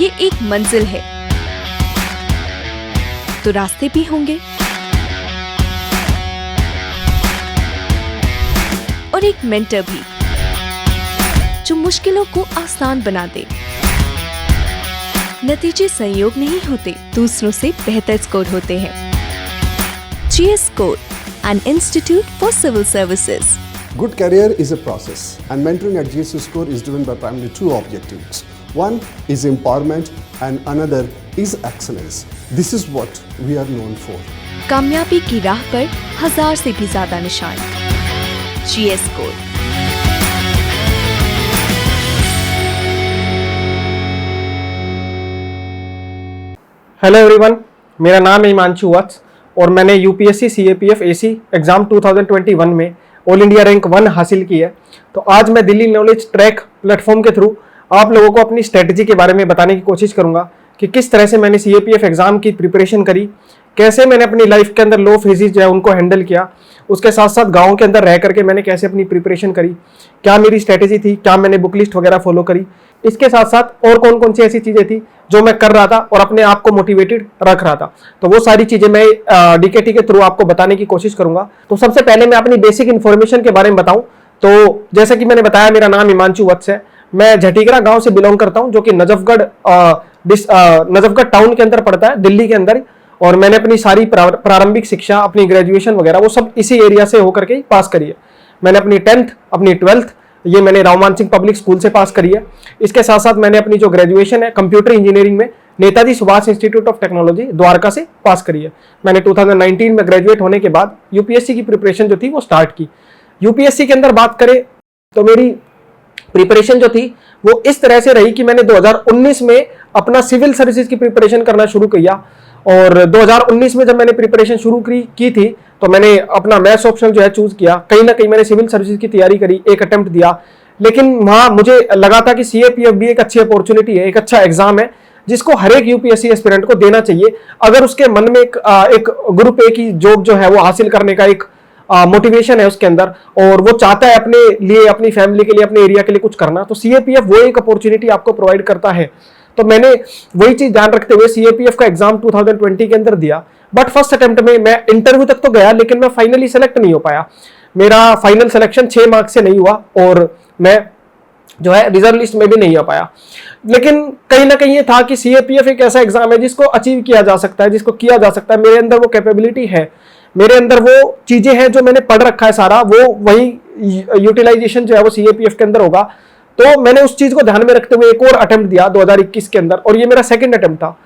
ये एक मंजिल है तो रास्ते भी होंगे और एक मेंटर भी जो मुश्किलों को आसान बना दे। नतीजे संयोग नहीं होते, दूसरों से बेहतर स्कोर होते हैं। GS Score, an institute for civil services. Good career is a process, and mentoring at GS Score is driven by primarily two objectives. One is empowerment and another is excellence. This is what we are known for. कामयाबी की राह पर 1000 से भी ज्यादा निशान। GS Score। Hello everyone, मेरा नाम है हिमांशु वत्स और मैंने यूपीएससी सीएपीएफ एसी एग्जाम 2021 में ऑल इंडिया रैंक 1 हासिल की है। तो आज मैं दिल्ली नॉलेज ट्रैक प्लेटफॉर्म के थ्रू आप लोगों को अपनी स्ट्रेटजी के बारे में बताने की कोशिश करूंगा कि किस तरह से मैंने सीएपीएफ एग्जाम की प्रिपरेशन करी, कैसे मैंने अपनी लाइफ के अंदर लो फेजेस जो है उनको हैंडल किया, उसके साथ साथ गाँव के अंदर रह करके मैंने कैसे अपनी प्रिपरेशन करी, क्या मेरी स्ट्रेटेजी थी, क्या मैंने बुक लिस्ट वगैरह फॉलो करी, इसके साथ साथ और कौन कौन सी ऐसी चीजें थी जो मैं कर रहा था और अपने आप को मोटिवेटेड रख रहा था। तो वो सारी चीजें मैं डीकेटी के थ्रू आपको बताने की कोशिश करूंगा। तो सबसे पहले मैं अपनी बेसिक इन्फॉर्मेशन के बारे में बताऊं तो जैसा कि मैंने बताया, मेरा नाम हिमांशु वत्स है। मैं झटीगरा गांव से बिलोंग करता हूं जो कि नजफगढ़ टाउन के अंदर पड़ता है, दिल्ली के अंदर। और मैंने अपनी सारी प्रारंभिक शिक्षा, अपनी ग्रेजुएशन वगैरह वो सब इसी एरिया से होकर के पास करी है। मैंने अपनी 10th, अपनी 12th ये मैंने रावमान सिंह पब्लिक स्कूल से पास करी है। इसके साथ साथ मैंने अपनी जो ग्रेजुएशन है कंप्यूटर इंजीनियरिंग में Netaji Subhash institute of technology Dwarka से पास करी है। मैंने 2019 में ग्रेजुएट होने के बाद यूपीएससी की प्रिपरेशन जो थी वो स्टार्ट की। यूपीएससी के अंदर बात करें तो मेरी प्रिपरेशन जो थी वो इस तरह से रही कि मैंने 2019 में अपना सिविल सर्विसेज की प्रिपरेशन करना शुरू किया। और 2019 में जब मैंने प्रिपरेशन शुरू की थी तो मैंने अपना मैथ्स ऑप्शन जो है चूज किया। कहीं ना कहीं मैंने सिविल सर्विसेज की तैयारी करी, एक अटेम्प्ट दिया, लेकिन वहां मुझे लगा था कि सीएपीएफ भी एक अच्छी अपॉर्चुनिटी है, एक अच्छा एग्जाम है जिसको हर एक यूपीएससी एस्पिरेंट को देना चाहिए अगर उसके मन में एक ग्रुप ए की जॉब जो है वो हासिल करने का एक मोटिवेशन है उसके अंदर और वो चाहता है अपने लिए, अपनी फैमिली के लिए, अपने एरिया के लिए कुछ करना। तो सीएपीएफ वो एक अपॉर्चुनिटी आपको प्रोवाइड करता है। तो मैंने वही चीज ध्यान रखते हुए सीएपीएफ का एग्जाम 2020 के अंदर दिया। बट फर्स्ट अटेम्प्ट में मैं इंटरव्यू तक तो गया लेकिन मैं फाइनली सेलेक्ट नहीं हो पाया। मेरा फाइनल सिलेक्शन 6 मार्क्स से नहीं हुआ और मैं जो है रिजर्व लिस्ट में भी नहीं आ पाया। लेकिन कहीं ना कहीं ये था कि सीएपीएफ एक ऐसा एग्जाम है जिसको अचीव किया जा सकता है, जिसको किया जा सकता है। मेरे अंदर वो कैपेबिलिटी है, मेरे अंदर वो चीजें हैं जो मैंने पढ़ रखा है सारा, वो वही यूटिलाइजेशन जो है वो सीएपीएफ के अंदर होगा। तो मैंने उस चीज को ध्यान में रखते हुए एक और अटेम्प्ट दिया 2021 के अंदर और ये मेरा सेकंड अटेम्प्ट था।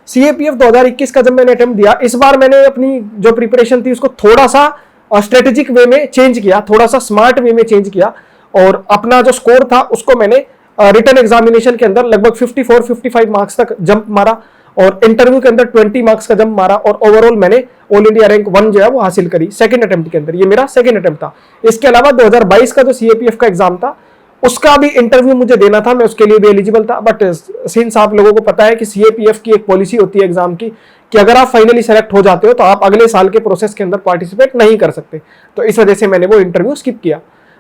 सीएपीएफ 2021 का जब मैंने अटेम्प्ट दिया, इस बार मैंने अपनी जो प्रिपरेशन थी उसको थोड़ा सा स्ट्रेटेजिक वे में चेंज किया, थोड़ा सा स्मार्ट वे में चेंज किया और अपना जो स्कोर था उसको मैंने रिटन एग्जामिनेशन के अंदर लगभग 54-55 मार्क्स तक जंप मारा और इंटरव्यू के अंदर 20 मार्क्स का जंप मारा और ओवरऑल मैंने ऑल इंडिया रैंक 1 जो है वो हासिल करी सेकंड अटेम्प्ट के अंदर। ये मेरा सेकंड अटेम्प्ट था। इसके अलावा 2022 का जो सीएपीएफ का एग्जाम था उसका भी इंटरव्यू मुझे देना था, मैं उसके लिए भी एलिजिबल था। बट सिंस आप लोगों को पता है कि सीएपीएफ की एक पॉलिसी होती है एग्जाम की कि अगर आप फाइनली सेलेक्ट हो जाते हो तो आप अगले साल के प्रोसेस के अंदर पार्टिसिपेट नहीं कर सकते। तो इस वजह से मैंने वो इंटरव्यू स्किप किया।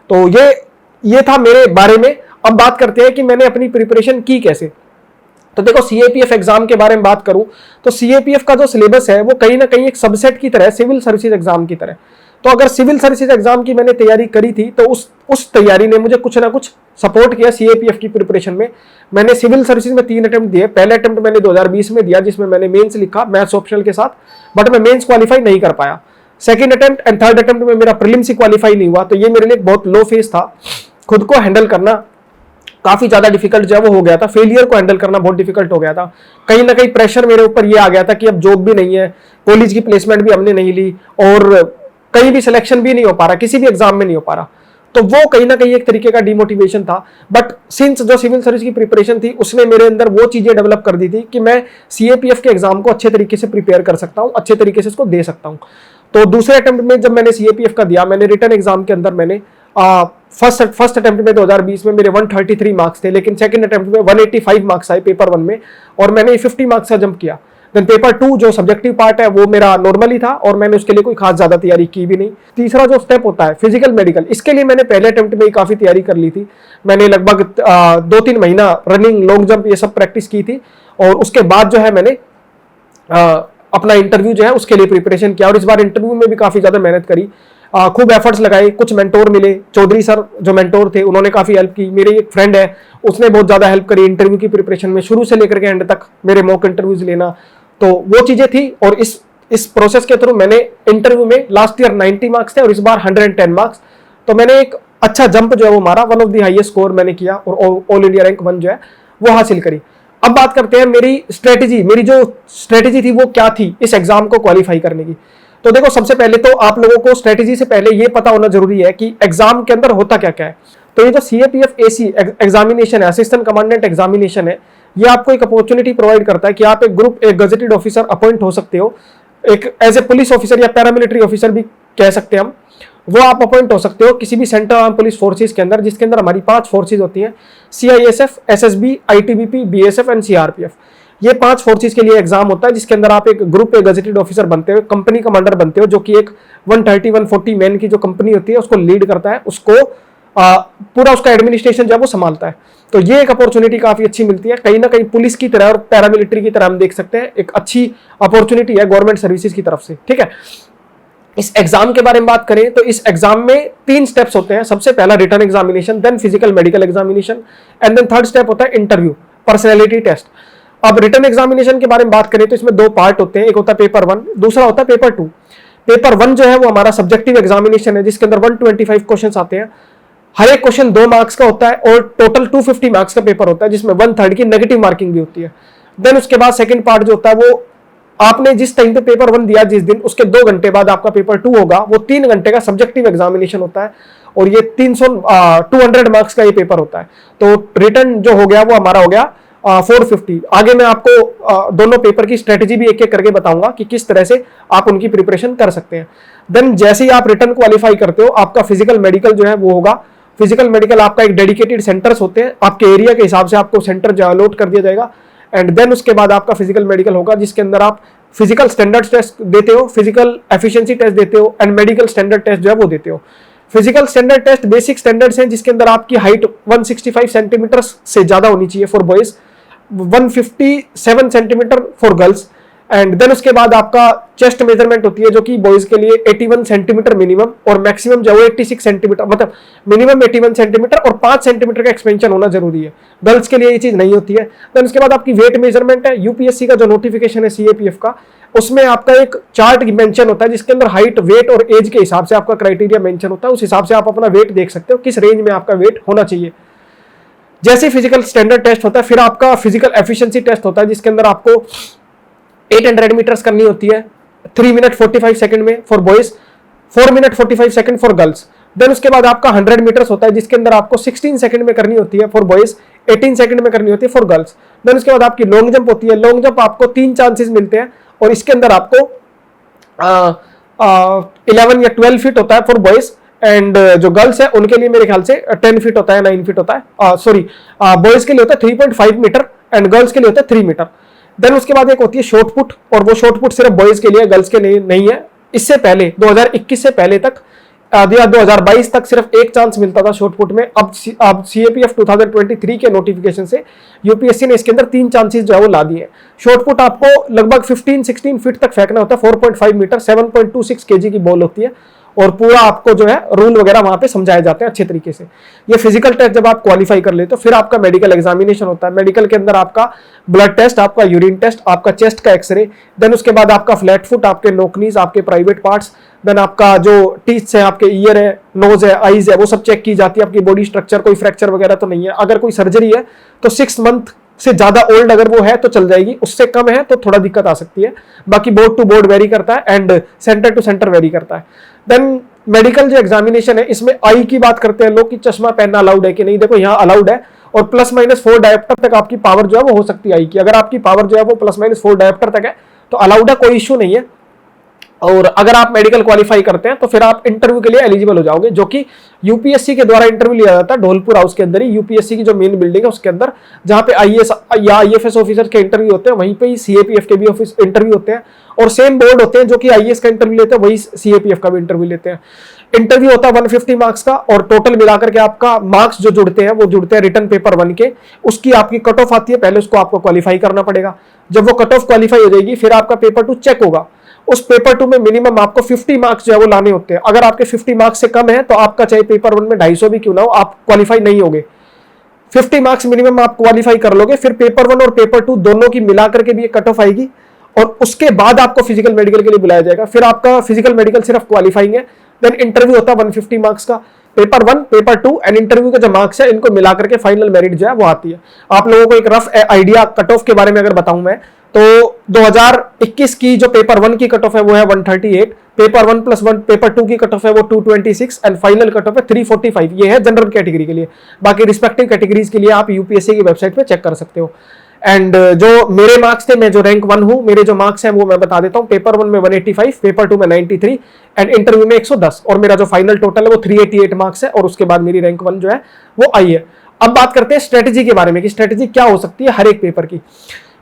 तो ये था मेरे बारे में। अब बात करते हैं कि मैंने अपनी प्रिपरेशन की कैसे। तो देखो, सीएपीएफ एग्जाम के बारे में बात करूं तो सीएपीएफ का जो सिलेबस है वो कहीं ना कहीं एक सबसेट की तरह, सिविल सर्विसेज एग्जाम की तरह। तो अगर सिविल सर्विसेज एग्जाम की मैंने तैयारी करी थी तो उस तैयारी ने मुझे कुछ ना कुछ सपोर्ट किया सीएपीएफ की प्रिपरेशन में। मैंने सिविल सर्विसेज में 3 अटेम्प्ट दिए। पहले अटेम्प्ट मैंने 2020 में दिया जिसमें मैंने मेंस लिखा मैथ्स ऑप्शनल के साथ, बट मैं मेंस क्वालिफाई नहीं कर पाया। Second attempt and third attempt में मेरा प्रीलिम्स ही क्वालिफाई नहीं हुआ। तो ये मेरे लिए एक बहुत लो फेज था। खुद को हैंडल करना काफी ज्यादा डिफिकल्ट जो है वो हो गया था। फेलियर को हैंडल करना बहुत डिफिकल्ट हो गया था। कहीं ना कहीं प्रेशर मेरे ऊपर ये आ गया था कि अब जॉब भी नहीं है, कॉलेज की प्लेसमेंट भी हमने नहीं ली और कहीं भी सिलेक्शन भी नहीं हो पा रहा, किसी भी एग्जाम में नहीं हो पा रहा। तो वो कहीं ना कहीं एक तरीके का डिमोटिवेशन था। बट सिंस जो सिविल सर्विस की प्रिपरेशन थी उसने मेरे अंदर वो चीजें डेवलप कर दी थी कि मैं सीएपीएफ के एग्जाम को अच्छे तरीके से प्रिपेयर कर सकता हूँ, अच्छे तरीके से इसको दे सकता हूँ। तो दूसरे अटेम्प्ट में जब मैंने सीएपीएफ का दिया, मैंने रिटन एग्जाम के अंदर मैंने फर्स्ट अटेम्प्ट में 2020 में मेरे 133 मार्क्स थे, लेकिन सेकंड अटेम्प्ट में 185 मार्क्स आए पेपर 1 में और मैंने 50 मार्क्स का जंप किया। देन पेपर 2 जो सब्जेक्टिव पार्ट है वो मेरा नॉर्मली था और मैंने उसके लिए कोई खास ज्यादा तैयारी की भी नहीं। तीसरा जो स्टेप होता है फिजिकल मेडिकल, इसके लिए मैंने पहले अटेम्प्ट में ही काफी तैयारी कर ली थी। मैंने लगभग 2-3 महीना रनिंग, लॉन्ग जंप ये सब प्रैक्टिस की थी और उसके बाद जो है मैंने अपना इंटरव्यू जो है उसके लिए प्रिपरेशन किया और इस बार इंटरव्यू में भी काफी ज्यादा मेहनत करी, खूब एफर्ट्स लगाए। कुछ मेंटोर मिले, चौधरी सर जो मेंटोर थे उन्होंने काफी हेल्प की। मेरी एक फ्रेंड है उसने बहुत ज्यादा हेल्प करी इंटरव्यू की प्रिपरेशन में, शुरू से लेकर के एंड तक मेरे मॉक इंटरव्यूज लेना, तो वो चीजें थी। और इस प्रोसेस के थ्रू मैंने इंटरव्यू में लास्ट ईयर 90 मार्क्स थे और इस बार 110 मार्क्स, तो मैंने एक अच्छा जंप जो है वो मारा, one of the highest score मैंने किया और ऑल इंडिया रैंक 1 जो है वो हासिल करी। अब बात करते हैं मेरी स्ट्रेटेजी, मेरी जो स्ट्रेटेजी थी वो क्या थी इस एग्जाम को क्वालिफाई करने की। तो देखो, सबसे पहले तो आप लोगों को स्ट्रेटेजी से पहले ये पता होना जरूरी है कि एग्जाम के अंदर होता क्या क्या है। तो ये जो सीएपीएफ एसी एग्जामिनेशन है, असिस्टेंट कमांडेंट एग्जामिनेशन है, ये आपको एक अपॉर्चुनिटी प्रोवाइड करता है कि आप एक गजेटेड ऑफिसर अपॉइंट हो सकते हो, एक एज ए पुलिस ऑफिसर या पैरामिलिट्री ऑफिसर भी कह सकते हैं हम, वो आप अपॉइंट हो सकते हो किसी भी सेंट्रल आर्म पुलिस फोर्सेज के अंदर, जिसके अंदर हमारी 5 फोर्सेज होती हैं, CISF, SSB, ITBP, BSF and CRPF. ये 5 फोर्सेज के लिए एग्जाम होता है जिसके अंदर आप एक ग्रुप ए गजेटेड ऑफिसर बनते हो, कंपनी कमांडर बनते हो, जो कि एक 130-140 मैन की जो कंपनी होती है उसको लीड करता है, उसको पूरा उसका एडमिनिस्ट्रेशन जो है वो संभालता है। तो ये एक अपॉर्चुनिटी काफी अच्छी मिलती है, कहीं ना कहीं पुलिस की तरह और पैरामिलिट्री की तरह हम देख सकते हैं, एक अच्छी अपॉर्चुनिटी है गवर्नमेंट सर्विसेज की तरफ से। ठीक है, इस एग्जाम के बारे में बात करें तो इस एग्जाम में 3 स्टेप्स होते हैं। सबसे पहला written examination, then physical medical examination and then third step होता है इंटरव्यू, पर्सनैलिटी टेस्ट। अब रिटन एग्जामिनेशन के बारे में बात करें तो इसमें 2 पार्ट होते हैं, एक होता है पेपर 1, दूसरा होता है पेपर 2। पेपर 1 जो है वो हमारा सब्जेक्टिव एग्जामिनेशन है जिसके अंदर 125 क्वेश्चन आते हैं, हर एक क्वेश्चन 2 मार्क्स का होता है और टोटल 250 मार्क्स का पेपर होता है जिसमें 1/3 की नेगेटिव मार्किंग भी होती है। देन उसके बाद सेकंड पार्ट जो होता है वो आपने जिस टाइम पे पेपर 1 दिया जिस दिन, उसके 2 घंटे बाद आपका पेपर 2 होगा, वो 3 घंटे का सब्जेक्टिव एग्जामिनेशन होता है और ये 200 मार्क्स का ये पेपर होता है। तो रिटन जो हो गया वो हमारा हो गया 450। आगे मैं आपको दोनों पेपर की स्ट्रेटेजी भी एक एक करके बताऊंगा कि किस तरह से आप उनकी प्रिपरेशन कर सकते हैं। देन जैसे ही आप रिटन क्वालिफाई करते हो, आपका फिजिकल मेडिकल जो है वो होगा। फिजिकल मेडिकल आपका एक डेडिकेटेड सेंटर्स होते हैं, आपके एरिया के हिसाब से आपको सेंटर जो अलॉट कर दिया जाएगा एंड देन उसके बाद आपका फिजिकल मेडिकल होगा जिसके अंदर आप फिजिकल स्टैंडर्ड टेस्ट देते हो, फिजिकल एफिशिएंसी टेस्ट देते हो एंड मेडिकल स्टैंडर्ड टेस्ट जो है वो देते हो। Physical standard test basic standards हैं जिसके अंदर आपकी हाइट 165 सेंटीमीटर से ज्यादा होनी चाहिए for boys, 157 centimetre for girls and then उसके बाद आपका चेस्ट मेजरमेंट होती है जो कि बॉयज के लिए 81 सेंटीमीटर मिनिमम और मैक्सिमम जो है 86 सेंटीमीटर, मतलब मिनिमम 81 सेंटीमीटर और 5 सेंटीमीटर का एक्सपेंशन होना जरूरी है। गर्ल्स के लिए ये चीज नहीं होती है। देन उसके बाद आपकी वेट मेजरमेंट है, यूपीएससी का जो नोटिफिकेशन है सीएपीएफ का, उसमें आपका एक चार्ट मेंशन होता है जिसके अंदर हाइट, वेट और एज के हिसाब से आपका क्राइटेरिया मेंशन होता है, उस हिसाब से आप अपना वेट देख सकते हो किस रेंज में आपका वेट होना चाहिए। जैसे फिजिकल स्टैंडर्ड टेस्ट होता है, फिर आपका फिजिकल एफिशिएंसी टेस्ट होता है जिसके अंदर आपको 800 मीटर्स करनी होती है 3 मिनट 45 सेकंड में for boys, 4 minute 45 second for girls. Then उसके बाद आपका 100 मीटर्स होता है जिसके अंदर आपको 16 सेकंड में करनी होती है फॉर बॉयज, 18 सेकंड में करनी होती है फॉर गर्ल्स। देन उसके बाद आपकी लॉन्ग जंप होती है, लॉन्ग जंप आपको 3 चांसेस मिलते हैं और इसके अंदर आपको 11 या 12 फीट होता है फॉर बॉयज एंड जो गर्ल्स है उनके लिए मेरे ख्याल से 10 फीट होता है, 9 फीट होता है, सॉरी बॉयज के लिए होता है 3.5 मीटर एंड गर्ल्स के लिए होता है 3 मीटर। देन उसके बाद एक होती है शॉर्ट पुट और वो शॉर्ट पुट सिर्फ बॉयज के लिए, गर्ल्स के लिए नहीं है। इससे पहले 2021 से पहले तक या 2022 तक सिर्फ एक चांस मिलता था शॉर्ट पुट में। अब सीएपीएफ 2023 के नोटिफिकेशन से यूपीएससी ने इसके अंदर 3 चांसेस जो है वो ला दिए। शॉर्ट पुट आपको लगभग 15-16 फीट तक फेंकना होता है, 4.5 मीटर, 7.26 kg की बॉल होती है और पूरा आपको जो है रूल वगैरह वहां पे समझाए जाते हैं अच्छे तरीके से। ये फिजिकल टेस्ट जब आप क्वालिफाई कर लेते हो फिर आपका मेडिकल एग्जामिनेशन होता है। मेडिकल के अंदर आपका ब्लड टेस्ट, आपका यूरिन टेस्ट, आपका चेस्ट का एक्सरे, देन उसके बाद आपका फ्लैट फुट, आपके नोकनीज, आपके प्राइवेट पार्ट्स, देन आपका जो टीथ है, आपके ईयर है, नोज है, आईज है, वो सब चेक की जाती है। आपकी बॉडी स्ट्रक्चर, कोई फ्रैक्चर वगैरह तो नहीं है। अगर कोई सर्जरी है तो 6 मंथ से ज्यादा ओल्ड अगर वो है तो चल जाएगी, उससे कम है तो थोड़ा दिक्कत आ सकती है। बाकी बोर्ड टू बोर्ड वेरी करता है and centre to centre vary करता है। देन मेडिकल जो एग्जामिनेशन है इसमें आई की बात करते हैं लोग कि चश्मा पहनना अलाउड है कि नहीं। देखो यहाँ अलाउड है और +-4 डायोप्टर तक आपकी पावर जो है वो हो सकती है आई की। अगर आपकी पावर जो है वो +-4 डायोप्टर तक है तो अलाउड है, कोई इश्यू नहीं है। और अगर आप मेडिकल क्वालिफाई करते हैं तो फिर आप इंटरव्यू के लिए एलिजिबल हो जाओगे, जो कि यूपीएससी के द्वारा इंटरव्यू लिया जाता है ढोलपुर हाउस के अंदर ही, यूपीएससी की जो मेन बिल्डिंग है उसके अंदर, जहां पे आईएएस या आईएफएस ऑफिसर के इंटरव्यू होते हैं, वहीं पे ही सीएपीएफ के भी ऑफिस इंटरव्यू होते हैं, और सेम बोर्ड होते हैं जो कि आईएएस का इंटरव्यू लेते हैं, वही सीएपीएफ का भी इंटरव्यू लेते हैं। इंटरव्यू होता है 150 मार्क्स का, और टोटल मिलाकर के आपका मार्क्स जो जुड़ते हैं वो जुड़ते हैं रिटर्न पेपर 1 के, उसकी आपकी कट ऑफ आती है, पहले उसको आपको क्वालिफाई करना पड़ेगा। जब वो कट ऑफ क्वालिफाई हो जाएगी फिर आपका पेपर 2 चेक होगा। उस पेपर 2 में मिनिमम आपको 50 मार्क्स जो है वो लाने होते हैं। अगर आपके 50 मार्क्स से कम है तो आपका चाहे पेपर 1 में 250 भी क्यों ना हो, आप क्वालिफाई नहीं होगे। 50 मार्क्स मिनिमम आप क्वालिफाई कर लोगे, फिर पेपर 1 और पेपर 2 दोनों की मिलाकर के भी कट ऑफ आएगी, और उसके बाद आपको फिजिकल मेडिकल के लिए बुलाया जाएगा। फिर आपका फिजिकल मेडिकल सिर्फ क्वालिफाइंग है, देन इंटरव्यू होता है 150 मार्क्स का। पेपर 1, पेपर 2 एंड इंटरव्यू के जो मार्क्स है इनको मिलाकर के फाइनल मेरिट जो है वो आती है। आप लोगों को एक रफ आइडिया कट ऑफ के बारे में अगर बताऊं मैं, तो 2021 की जो पेपर 1 की कट ऑफ है वो है 138, पेपर 1 + 1 पेपर 2 की कट ऑफ है वो 226 एंड फाइनल कट ऑफ है 345। ये है जनरल कैटेगरी के लिए। बाकी रिस्पेक्टिव कैटेगरीज के लिए आप यूपीएससी की वेबसाइट पे चेक कर सकते हो। एंड जो मेरे मार्क्स थे, मैं जो रैंक 1 हूं, मेरे जो मार्क्स हैं वो मैं बता देता हूं। पेपर 1 में 185, पेपर 2 में 93 एंड इंटरव्यू में 110, और मेरा जो फाइनल टोटल है वो 388 मार्क्स है, और उसके बाद मेरी रैंक 1 जो है वो आई है। अब बात करते हैं स्ट्रेटेजी के बारे में कि स्ट्रेटेजी क्या हो सकती है हर एक पेपर की।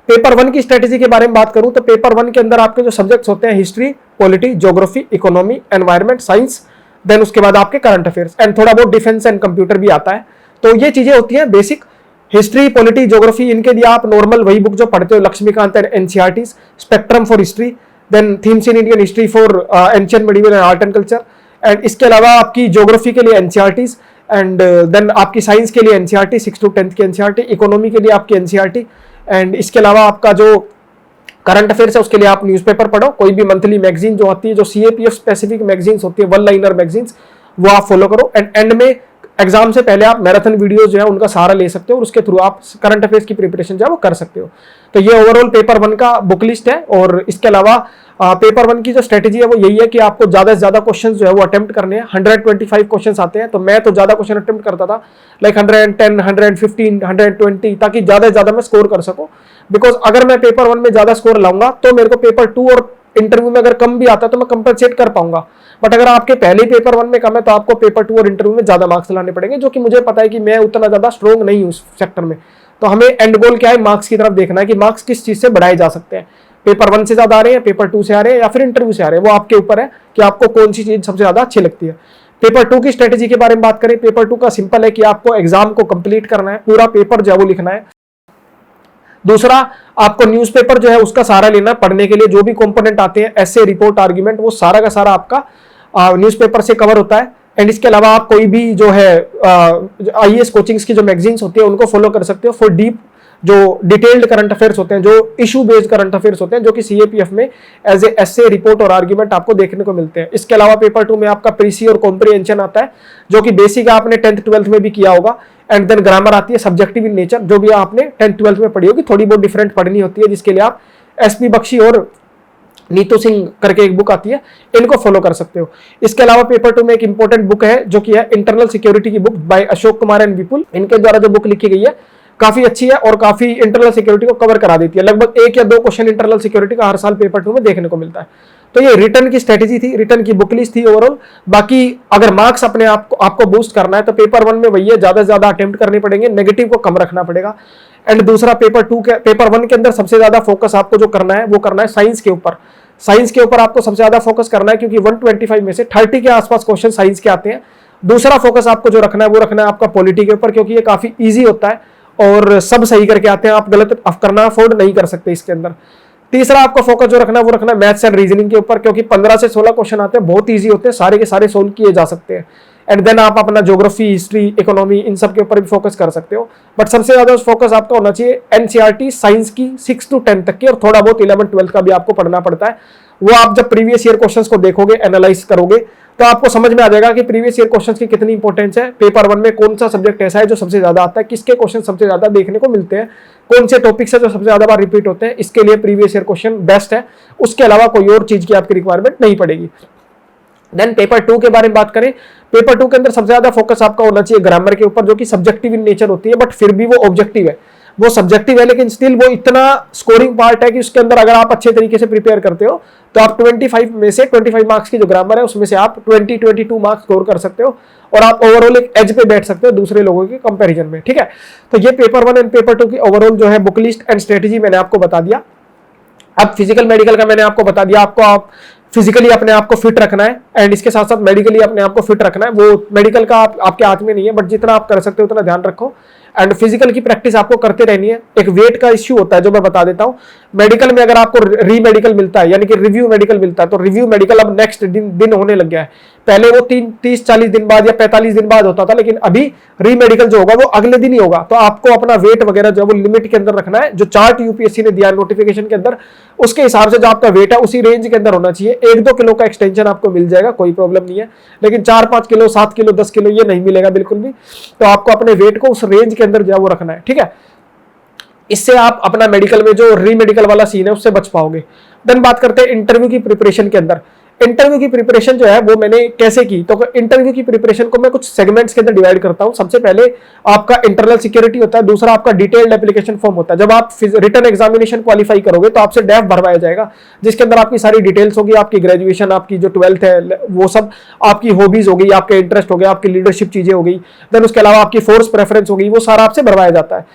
पेपर 1 की स्ट्रेटेजी के बारे में बात करूं तो पेपर 1 के अंदर आपके जो सब्जेक्ट्स होते हैं history, polity, geography, economy, environment, science, then उसके बाद आपके करंट अफेयर्स एंड थोड़ा बहुत डिफेंस एंड कंप्यूटर भी आता है। तो ये चीजें होती हैं बेसिक। हिस्ट्री, पॉलिटी, ज्योग्राफी, इनके लिए आप नॉर्मल वही बुक जो पढ़ते हो, Laxmikanth and NCERT, spectrum for history, then themes in Indian history for ancient medieval and art and culture, and इसके अलावा आपकी ज्योग्राफी के लिए एनसीईआरटीज, एंड देन आपकी साइंस के लिए एनसीईआरटी 6 to 10 की एनसीईआरटी, इकोनॉमी के लिए आपकी एनसीईआरटी, एंड इसके अलावा आपका जो करंट अफेयर्स है उसके लिए आप न्यूज़पेपर पढ़ो, कोई भी मंथली मैगजीन जो आती है, जो सीएपीएफ स्पेसिफिक मैगजीन्स होती है, 1 लाइनर मैगजीन्स, वो आप फॉलो करो। एंड एंड में एग्जाम से पहले आप मैराथन वीडियोस जो है उनका सहारा ले सकते हो, और उसके थ्रू आप करंट अफेयर्स की प्रिपरेशन जो है वो कर सकते हो। तो ये ओवरऑल पेपर 1 का बुक लिस्ट है। और इसके अलावा पेपर 1 की जो स्ट्रेटेजी है वो यही है कि आपको ज्यादा से ज्यादा क्वेश्चन जो है वो अटेम्प्ट करने हैं। 125 क्वेश्चन आते हैं, तो मैं तो ज्यादा क्वेश्चन अटेम्प्ट करता था, लाइक 110, 115, 120, ताकि ज्यादा से ज्यादा मैं स्कोर कर सकूं। बिकॉज अगर मैं पेपर 1 में ज्यादा स्कोर लाऊंगा तो मेरे को पेपर 2 और इंटरव्यू में अगर कम भी आता है तो मैं कंपनसेट कर पाऊंगा। बट अगर आपके पहले ही पेपर 1 में कम है तो आपको पेपर 2 और इंटरव्यू में ज्यादा मार्क्स लाने पड़ेंगे, जो कि मुझे पता है कि मैं उतना ज्यादा स्ट्रॉन्ग नहीं हूं उस सेक्टर में। तो हमें एंड गोल क्या है, मार्क्स की तरफ देखना है कि मार्क्स किस चीज से बढ़ाए जा सकते हैं। पेपर 1 से ज्यादा आ रहे हैं, पेपर 2 से आ रहे हैं, या फिर इंटरव्यू से आ रहे हैं, वो आपके ऊपर है कि आपको कौन सी चीज सबसे ज्यादा अच्छी लगती है। पेपर 2 की स्ट्रेटेजी के बारे में बात करें, पेपर 2 का सिंपल है कि आपको एग्जाम को कंप्लीट करना है, पूरा पेपर जो है वो लिखना है। दूसरा, आपको न्यूज़पेपर जो है उसका सहारा लेना पढ़ने के लिए, जो भी कंपोनेंट आते हैं, ऐसे, रिपोर्ट, आर्गुमेंट, वो सारा का सारा आपका न्यूज़पेपर से कवर होता है। एंड इसके अलावा आप कोई भी जो है आईएएस कोचिंग्स की जो मैगजीन्स होती है उनको फॉलो कर सकते हो फॉर डीप जो डिटेल्ड करंट अफेयर्स होते हैं, जो इशू बेस्ड करंट अफेयर्स होते हैं, जो कि सीएपीएफ में एज ए एसे, रिपोर्ट और आर्गुमेंट आपको देखने को मिलते हैं। इसके अलावा पेपर 2 में आपका प्रीसी और कॉम्प्रिहेंशन आता है, जो कि बेसिक आपने 10th 12th में भी किया होगा। एंड देन ग्रामर आती है, सब्जेक्टिव इन नेचर, जो भी आपने 10th 12th में पढ़ी होगी, थोड़ी बहुत डिफरेंट पढ़नी होती है, जिसके लिए आप एसपी बख्शी और नीतू सिंह करके एक बुक आती है, इनको फॉलो कर सकते हो। इसके अलावा पेपर 2 में एक इंपॉर्टेंट बुक है जो कि है इंटरनल सिक्योरिटी की book by Ashok Kumar and Vipul. इनके द्वारा जो बुक लिखी गई है काफी अच्छी है और काफी इंटरनल सिक्योरिटी को कवर करा देती है। लगभग 1 या 2 क्वेश्चन इंटरनल सिक्योरिटी का हर साल पेपर 2 में देखने को मिलता है। तो ये रिटर्न की स्ट्रेटेजी थी, रिटर्न की बुक लिस्ट थी ओवरऑल। बाकी अगर मार्क्स अपने आपको बूस्ट करना है तो पेपर 1 में वही है, ज्यादा से ज्यादा अटेम्प्ट करने पड़ेंगे, नेगेटिव को कम रखना पड़ेगा। एंड दूसरा, पेपर 1 के अंदर सबसे ज्यादा फोकस आपको जो करना है वो करना है साइंस के ऊपर। साइंस के ऊपर आपको सबसे ज्यादा फोकस करना है, क्योंकि 125 में से 30 के आसपास क्वेश्चन साइंस के आते हैं। दूसरा फोकस आपको जो रखना है वो रखना है आपका पॉलिटी के ऊपर, क्योंकि ये काफी ईजी होता है और सब सही करके आते हैं, आप गलत करना अफोर्ड नहीं कर सकते इसके अंदर। तीसरा आपका फोकस जो रखना है वो रखना है मैथ्स एंड रीजनिंग के ऊपर, क्योंकि 15 से 16 क्वेश्चन आते हैं, बहुत ईजी होते हैं, सारे के सारे सोल्व किए जा सकते हैं। एंड देन आप अपना ज्योग्राफी, हिस्ट्री, इकोनॉमी, इन सब के ऊपर भी फोकस कर सकते हो। बट सबसे ज्यादा फोकस आपका होना चाहिए एनसीईआरटी साइंस की 6 to 10 तक की, और थोड़ा बहुत 11th 12th का भी आपको पढ़ना पड़ता है। वो आप जब प्रीवियस ईयर क्वेश्चंस को देखोगे, एनालाइज करोगे, तो आपको समझ में आ जाएगा कि प्रीवियस ईयर क्वेश्चंस की कितनी इंपॉर्टेंस है। पेपर 1 में कौन सा सब्जेक्ट ऐसा है जो सबसे ज्यादा आता है, किसके क्वेश्चन सबसे ज्यादा देखने को मिलते हैं, कौन से टॉपिक्स है जो सबसे ज्यादा बार रिपीट होते हैं, इसके लिए प्रीवियस ईयर क्वेश्चन बेस्ट है। उसके अलावा कोई और चीज की आपकी रिक्वायरमेंट नहीं पड़ेगी। देन पेपर 2 के बारे में बात करें, पेपर 2 के अंदर सबसे ज्यादा फोकस आपका होना चाहिए ग्रामर के ऊपर, जो कि सब्जेक्टिव इन नेचर होती है, बट फिर भी वो ऑब्जेक्टिव है। वो सब्जेक्टिव है, लेकिन स्टिल वो इतना स्कोरिंग पार्ट है कि उसके अंदर अगर आप अच्छे तरीके से प्रिपेयर करते हो तो आप 25 में से 25 मार्क्स की जो ग्रामर है उसमें से आप 22 मार्क्स स्कोर कर सकते हो और आप ओवरऑल एक एज पे बैठ सकते हो दूसरे लोगों के कंपैरिजन में। ठीक है, तो ये पेपर 1 एंड पेपर 2 की ओवरऑल जो है बुक लिस्ट एंड स्ट्रेटेजी मैंने आपको बता दिया। अब फिजिकल मेडिकल का मैंने आपको बता दिया, आपको आप फिजिकली अपने आप को फिट रखना है एंड इसके साथ साथ मेडिकली अपने आप को फिट रखना है। वो मेडिकल का आपके हाथ में नहीं है, बट जितना आप कर सकते हो उतना ध्यान रखो एंड फिजिकल की प्रैक्टिस आपको करते रहनी है। एक वेट का इश्यू होता है जो मैं बता देता हूं, मेडिकल में अगर आपको री मेडिकल मिलता है यानी कि रिव्यू मेडिकल मिलता है, तो रिव्यू मेडिकल अब नेक्स्ट दिन होने लग गया है। पहले वो 30-40 दिन बाद या 45 दिन बाद होता था, लेकिन अभी री मेडिकल जो होगा वो अगले दिन ही होगा। तो आपको अपना वेट वगैरह जो है वो लिमिट के अंदर रखना है, जो चार्ट यूपीएससी ने दिया नोटिफिकेशन के अंदर उसके हिसाब से जो आपका वेट है उसी रेंज के अंदर होना चाहिए। 1-2 किलो का एक्सटेंशन आपको मिल जाएगा, कोई प्रॉब्लम नहीं है, लेकिन 4-5 किलो, 7 किलो, 10 किलो ये नहीं मिलेगा बिल्कुल भी। तो आपको अपने वेट को उस रेंज के अंदर जो है वो रखना है। ठीक है, इससे आप अपना मेडिकल में जो री मेडिकल वाला सीन है उससे बच पाओगे। देन बात करते हैं इंटरव्यू की प्रिपरेशन के अंदर। इंटरव्यू की प्रिपरेशन जो है वो मैंने कैसे की, तो इंटरव्यू की प्रिपरेशन को मैं कुछ सेगमेंट्स के अंदर डिवाइड करता हूं। सबसे पहले आपका इंटरनल सिक्योरिटी होता है, दूसरा आपका डिटेल्ड एप्लीकेशन फॉर्म होता है। जब आप रिटन एग्जामिनेशन क्वालिफाई करोगे तो आपसे डेफ भरवाया जाएगा, जिसके अंदर आपकी सारी डिटेल्स होगी, आपकी ग्रेजुएशन, आपकी जो 12th है वो सब, आपकी हॉबीज हो गई, आपके इंटरेस्ट हो गया, आपकी लीडरशिप चीजें हो गई, देन उसके अलावा आपकी फोर्स प्रेफरेंस हो गई, वो सारा आपसे भरवाया जाता है।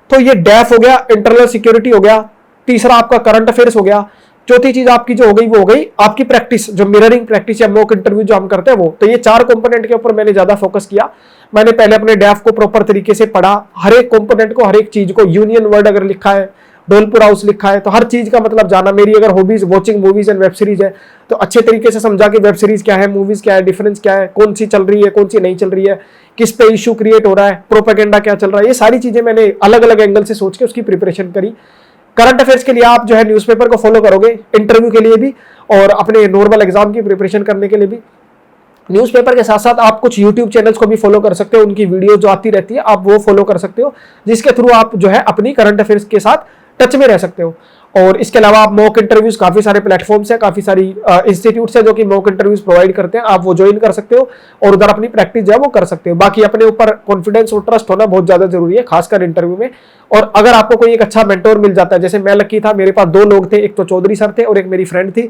तो ये डेफ हो गया, इंटरनल सिक्योरिटी हो गया, तीसरा आपका करंट अफेयर्स हो गया, चौथी चीज आपकी जो हो गई वो हो गई आपकी प्रैक्टिस, जो मिररिंग प्रैक्टिस या मॉक इंटरव्यू जो हम करते हैं वो। तो ये 4 कंपोनेंट के ऊपर मैंने ज्यादा फोकस किया। मैंने पहले अपने डेफ को प्रॉपर तरीके से पढ़ा, हर एक कंपोनेंट को, हर एक चीज को, यूनियन वर्ड अगर लिखा है, ढोलपुर हाउस लिखा है, तो हर चीज का मतलब जाना। मेरी अगर hobbies watching movies and web series है तो अच्छे तरीके से समझा कि वेब सीरीज क्या है, मूवीज क्या है, डिफरेंस क्या है, कौन सी चल रही है, कौन सी नहीं चल रही है, किस पे इशू क्रिएट हो रहा है, प्रोपेगेंडा क्या चल रहा है, ये सारी चीजें मैंने अलग अलग एंगल से सोच के उसकी प्रिपरेशन करी। करंट अफेयर्स के लिए आप जो है न्यूज़पेपर को फॉलो करोगे, इंटरव्यू के लिए भी और अपने नॉर्मल एग्जाम की प्रिपरेशन करने के लिए भी। न्यूज़पेपर के साथ साथ आप कुछ यूट्यूब चैनल्स को भी फॉलो कर सकते हो, उनकी वीडियो जो आती रहती है आप वो फॉलो कर सकते हो, जिसके थ्रू आप जो है अपनी करंट अफेयर्स के साथ टच में रह सकते हो। और इसके अलावा आप मॉक इंटरव्यूज, काफी सारे प्लेटफॉर्म्स हैं, काफी सारी इंस्टीट्यूट्स हैं जो कि मॉक इंटरव्यूज प्रोवाइड करते हैं, आप वो ज्वाइन कर सकते हो और उधर अपनी प्रैक्टिस जो है वो कर सकते हो। बाकी अपने ऊपर कॉन्फिडेंस और ट्रस्ट होना बहुत ज्यादा जरूरी है, खासकर इंटरव्यू में। और अगर आपको कोई एक अच्छा मेंटोर मिल जाता है, जैसे मैं लकी था, मेरे पास 2 लोग थे, एक तो चौधरी सर थे और एक मेरी फ्रेंड थी,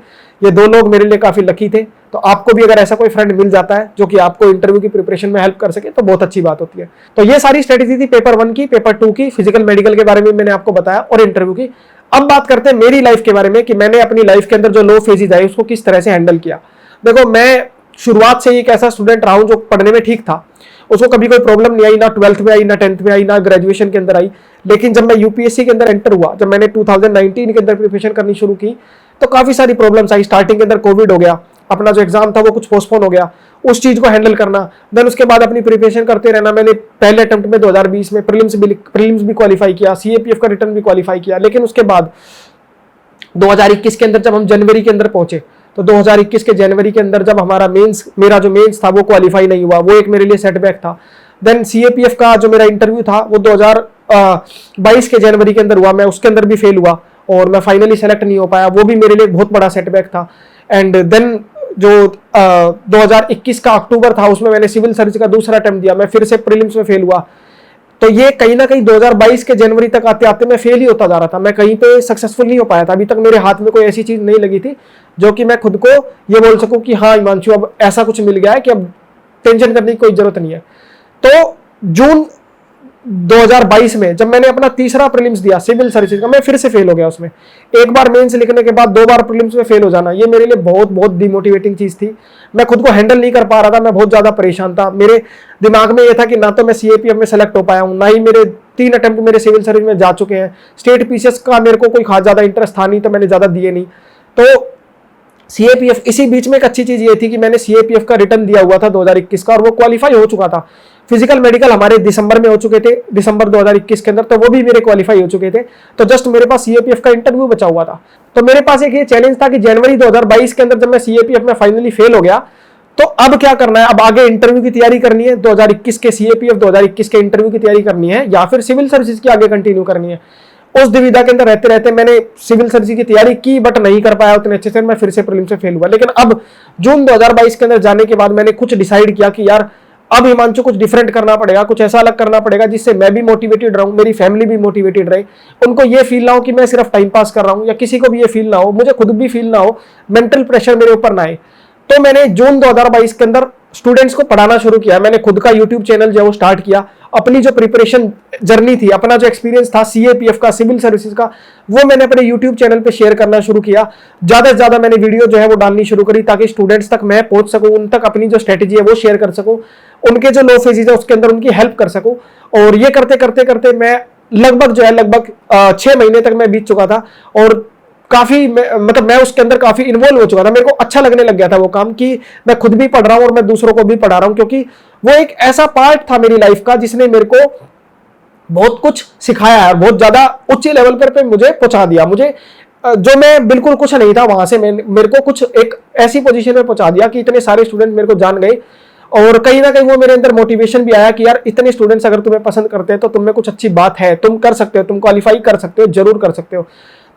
ये 2 लोग मेरे लिए काफी लकी थे। तो आपको भी अगर ऐसा कोई फ्रेंड मिल जाता है जो कि आपको इंटरव्यू की प्रिपरेशन में हेल्प कर सके तो बहुत अच्छी बात होती है। तो ये सारी स्ट्रेटेजी थी पेपर 1 की, पेपर 2 की, फिजिकल मेडिकल के बारे में मैंने आपको बताया और इंटरव्यू की। अब बात करते हैं मेरी लाइफ के बारे में कि मैंने अपनी लाइफ के अंदर जो लो फेजेज आई उसको किस तरह से हैंडल किया। देखो, मैं शुरुआत से एक ऐसा स्टूडेंट रहा हूं जो पढ़ने में ठीक था, उसको कभी कोई प्रॉब्लम नहीं आई, ना 12th में आई, ना 10th में आई, ना ग्रेजुएशन के अंदर आई। लेकिन जब मैं यूपीएससी के अंदर एंटर हुआ, जब मैंने 2019 के अंदर प्रिपरेशन करनी शुरू की, तो काफी सारी प्रॉब्लम्स आई। स्टार्टिंग के अंदर कोविड हो गया, अपना जो एग्जाम था वो कुछ पोस्टपोन हो गया, उस चीज को हैंडल करना। देन उसके बाद अपनी प्रिपरेशन करते रहना। मैंने पहले अटेम्प्ट में 2020 में प्रीलिम्स भी क्वालिफाई किया, सीएपीएफ का रिटर्न भी क्वालिफाई किया। लेकिन उसके बाद 2021 के अंदर जब हम जनवरी के अंदर पहुंचे, तो 2021 के जनवरी के अंदर जब मेरा जो मेंस था वो क्वालिफाई नहीं हुआ, वो एक मेरे लिए सेटबैक था। देन सीएपीएफ का जो मेरा इंटरव्यू था वो 2022 के जनवरी के अंदर हुआ, मैं उसके अंदर भी फेल हुआ और मैं फाइनली सेलेक्ट नहीं हो पाया, वो भी मेरे लिए बहुत बड़ा सेटबैक था। एंड देन जो 2021 का अक्टूबर था उसमें मैंने सिविल सर्विस का दूसरा अटेम्प्ट दिया, मैं फिर से प्रीलिम्स में फेल हुआ। तो ये कहीं ना कहीं 2022 के जनवरी तक आते आते मैं फेल ही होता जा रहा था, मैं कहीं पे सक्सेसफुल नहीं हो पाया था। अभी तक मेरे हाथ में कोई ऐसी चीज नहीं लगी थी जो कि मैं खुद को ये बोल सकूं कि हाँ हिमांशु अब ऐसा कुछ मिल गया है कि अब टेंशन करने की कोई जरूरत नहीं है। तो जून 2022 में जब मैंने अपना तीसरा प्रीलिम्स दिया सिविल सर्विसेज का, मैं फिर से फेल हो गया उसमें। एक बार मेंस लिखने के बाद 2 बार प्रीलिम्स में फेल हो जाना, ये मेरे लिए बहुत बहुत डिमोटिवेटिंग चीज थी। मैं खुद को हैंडल नहीं कर पा रहा था, मैं बहुत ज्यादा परेशान था। मेरे दिमाग में ये था कि ना तो मैं सीएपीएफ में सेलेक्ट हो पाया हूँ, ना ही मेरे 3 अटेम्प्ट मेरे सिविल सर्विस में जा चुके हैं। स्टेट पीसीएस का मेरे को कोई खास ज्यादा इंटरेस्ट था नहीं, तो मैंने ज्यादा दिए नहीं। तो सीएपीएफ, इसी बीच में एक अच्छी चीज ये थी कि मैंने सीएपीएफ का रिटर्न दिया हुआ था 2021 का और वो क्वालिफाई हो चुका था। फिजिकल मेडिकल हमारे दिसंबर में हो चुके थे, दिसंबर 2021 के अंदर, तो वो भी मेरे क्वालिफाई हो चुके थे। तो जस्ट मेरे पास सीएपीएफ का इंटरव्यू बचा हुआ था। तो मेरे पास एक ये चैलेंज था कि जनवरी 2022 के अंदर जब मैं सीएपीएफ में फाइनली फेल हो गया, तो अब क्या करना है, अब आगे इंटरव्यू की तैयारी करनी है, 2021 के सीएपीएफ 2021 के इंटरव्यू की तैयारी करनी है या फिर सिविल सर्विसेज की आगे कंटिन्यू करनी है। उस दुविधा के अंदर रहते रहते मैंने सिविल सर्विस की तैयारी की बट नहीं कर पाया उतने अच्छे से, मैं फिर से प्रीलिम्स से फेल हुआ। लेकिन अब जून 2022 के अंदर जाने के बाद मैंने कुछ डिसाइड किया कि यार अब हिमांशु कुछ डिफरेंट करना पड़ेगा, कुछ ऐसा अलग करना पड़ेगा जिससे मैं भी मोटिवेटेड रहूं, मेरी फैमिली भी मोटिवेटेड रहे, उनको ये फील ना हो कि मैं सिर्फ टाइम पास कर रहा हूं, या किसी को भी ये फील ना हो, मुझे खुद भी फील ना हो, मेंटल प्रेशर मेरे ऊपर ना आए। तो मैंने जून 2022 के अंदर स्टूडेंट्स को पढ़ाना शुरू किया। मैंने खुद का यूट्यूब चैनल जो है वो स्टार्ट किया। अपनी जो प्रिपरेशन जर्नी थी, अपना जो एक्सपीरियंस था सीएपीएफ का, सिविल सर्विसेज का, वो मैंने अपने यूट्यूब चैनल पे शेयर करना शुरू किया। ज्यादा से ज्यादा मैंने वीडियो जो है वो डालनी शुरू करी ताकि स्टूडेंट्स तक मैं पहुंच सकूं, उन तक अपनी जो स्ट्रेटेजी है वो शेयर कर सकूं, उनके जो लो फेजेज है उसके अंदर उनकी हेल्प कर सकूं। और ये करते करते करते मैं लगभग 6 महीने तक मैं बीत चुका था, और काफी मतलब मैं उसके अंदर काफी इन्वॉल्व हो चुका था। मेरे को अच्छा लगने लग गया था वो काम, कि मैं खुद भी पढ़ रहा हूं और मैं दूसरों को भी पढ़ा रहा हूं, क्योंकि वो एक ऐसा पार्ट था मेरी लाइफ का जिसने मेरे को बहुत कुछ सिखाया है, बहुत ज्यादा उच्च लेवल पर मुझे पहुंचा दिया। मुझे जो मैं बिल्कुल कुछ नहीं था, वहां से मेरे को कुछ एक ऐसी पोजीशन में पहुंचा दिया कि इतने सारे स्टूडेंट मेरे को जान गए, और कहीं ना कहीं वो मेरे अंदर मोटिवेशन भी आया कि यार इतने स्टूडेंट्स अगर तुम्हें पसंद करते हैं तो तुम में कुछ अच्छी बात है, तुम कर सकते हो, तुम क्वालिफाई कर सकते हो, जरूर कर सकते हो।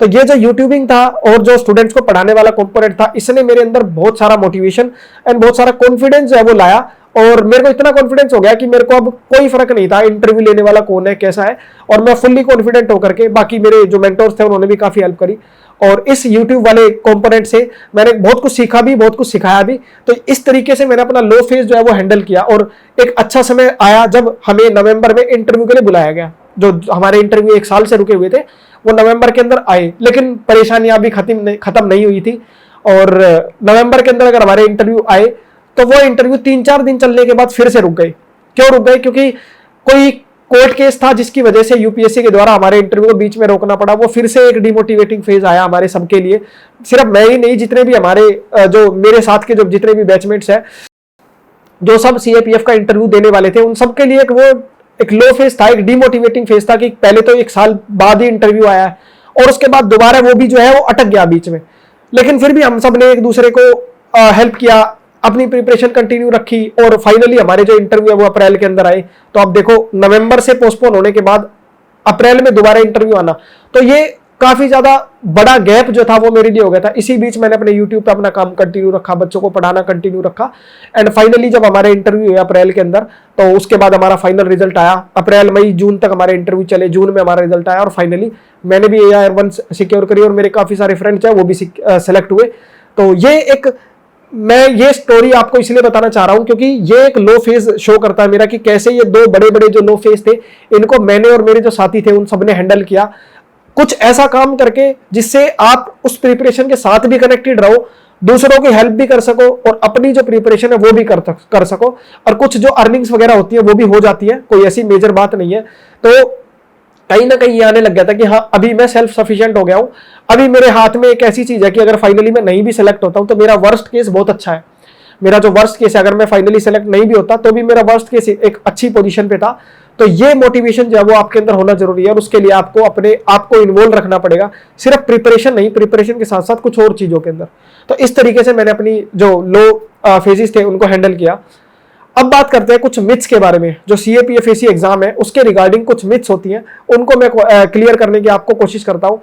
तो ये जो यूट्यूबिंग था और जो स्टूडेंट्स को पढ़ाने वाला कंपोनेंट था, इसने मेरे अंदर बहुत सारा मोटिवेशन एंड बहुत सारा कॉन्फिडेंस जो है वो लाया, और मेरे को इतना कॉन्फिडेंस हो गया कि मेरे को अब कोई फर्क नहीं था इंटरव्यू लेने वाला कौन है, कैसा है, और मैं फुल्ली कॉन्फिडेंट होकर के, बाकी मेरे जो मेंटर्स थे उन्होंने भी काफी हेल्प करी, और इस YouTube वाले कंपोनेंट से मैंने बहुत कुछ सीखा भी, बहुत कुछ सिखाया भी। तो इस तरीके से मैंने अपना लो फेज जो है वो हैंडल किया, और एक अच्छा समय आया जब हमें नवंबर में इंटरव्यू के लिए बुलाया गया। जो हमारे इंटरव्यू 1 साल से रुके हुए थे वो नवंबर के अंदर आए, लेकिन परेशानियां अभी खत्म नहीं हुई थी, और नवंबर के अंदर अगर हमारे इंटरव्यू आए तो वो इंटरव्यू 3-4 दिन चलने के बाद फिर से रुक गए। क्यों रुक गए? क्योंकि कोई कोर्ट केस था जिसकी वजह से यूपीएससी के द्वारा हमारे इंटरव्यू को बीच में रोकना पड़ा। वो फिर से एक डिमोटिवेटिंग फेज आया हमारे सबके लिए, सिर्फ मैं ही नहीं, जितने भी हमारे जो मेरे साथ के जो जितने भी बैचमेट्स हैं, जो सब सीएपीएफ का इंटरव्यू देने वाले थे, उन सबके लिए एक लो फेज था, एक डिमोटिवेटिंग फेज था कि पहले तो 1 साल बाद ही इंटरव्यू आया है, और उसके बाद दोबारा वो भी जो है वो अटक गया बीच में। लेकिन फिर भी हम सब ने एक दूसरे को हेल्प किया, अपनी प्रिपरेशन कंटिन्यू रखी, और फाइनली हमारे जो इंटरव्यू है वो अप्रैल के अंदर आए। तो अब देखो, नवंबर से पोस्टपोन होने के बाद अप्रैल में दोबारा इंटरव्यू आना, तो ये काफी ज्यादा बड़ा गैप जो था वो मेरे लिए हो गया था। इसी बीच मैंने अपने यूट्यूब पे अपना काम कंटिन्यू रखा, बच्चों को पढ़ाना कंटिन्यू रखा, एंड फाइनली जब हमारे इंटरव्यू हुआ अप्रैल के अंदर, तो उसके बाद हमारा फाइनल रिजल्ट आया। अप्रैल मई जून तक हमारे इंटरव्यू चले, जून में हमारा रिजल्ट आया, और फाइनली मैंने भी AIR1 सिक्योर करी, और मेरे काफी सारे फ्रेंड्स हैं वो भी सेलेक्ट हुए। तो मैं ये स्टोरी आपको इसलिए बताना चाह रहा हूं क्योंकि ये एक लो फेज शो करता है मेरा, कि कैसे ये 2 बड़े बड़े जो लो फेज थे, इनको मैंने और मेरे जो साथी थे उन सबने हैंडल किया, कुछ ऐसा काम करके जिससे आप उस प्रिपरेशन के साथ भी कनेक्टेड रहो, दूसरों की हेल्प भी कर सको, और अपनी जो प्रिपरेशन है वो भी कर सको, और कुछ जो अर्निंग्स वगैरह होती है वो भी हो जाती है, कोई ऐसी मेजर बात नहीं है। तो कहीं ना कहीं ये आने लग गया था कि हाँ, अभी मैं सेल्फ सफिशिएंट हो गया हूं। अभी मेरे हाथ में एक ऐसी चीज है कि अगर फाइनली मैं नहीं भी सेलेक्ट होता हूं तो मेरा वर्स्ट केस बहुत अच्छा है। मेरा जो वर्स्ट केस है, अगर मैं फाइनली सेलेक्ट नहीं भी होता तो भी मेरा वर्स्ट केस एक अच्छी पोजीशन पे था। तो ये मोटिवेशन जो है वो आपके अंदर होना जरूरी है, और उसके लिए आपको अपने आप को इन्वॉल्व रखना पड़ेगा, सिर्फ प्रिपरेशन नहीं, प्रिपरेशन के साथ साथ कुछ और चीजों के अंदर। तो इस तरीके से मैंने अपनी जो लो फेजेस थे उनको हैंडल किया। अब बात करते हैं कुछ मिथ्स के बारे में। जो CAPFAC एग्जाम है उसके रिगार्डिंग कुछ मिथ्स होती हैं, उनको मैं क्लियर करने की आपको कोशिश करता हूं।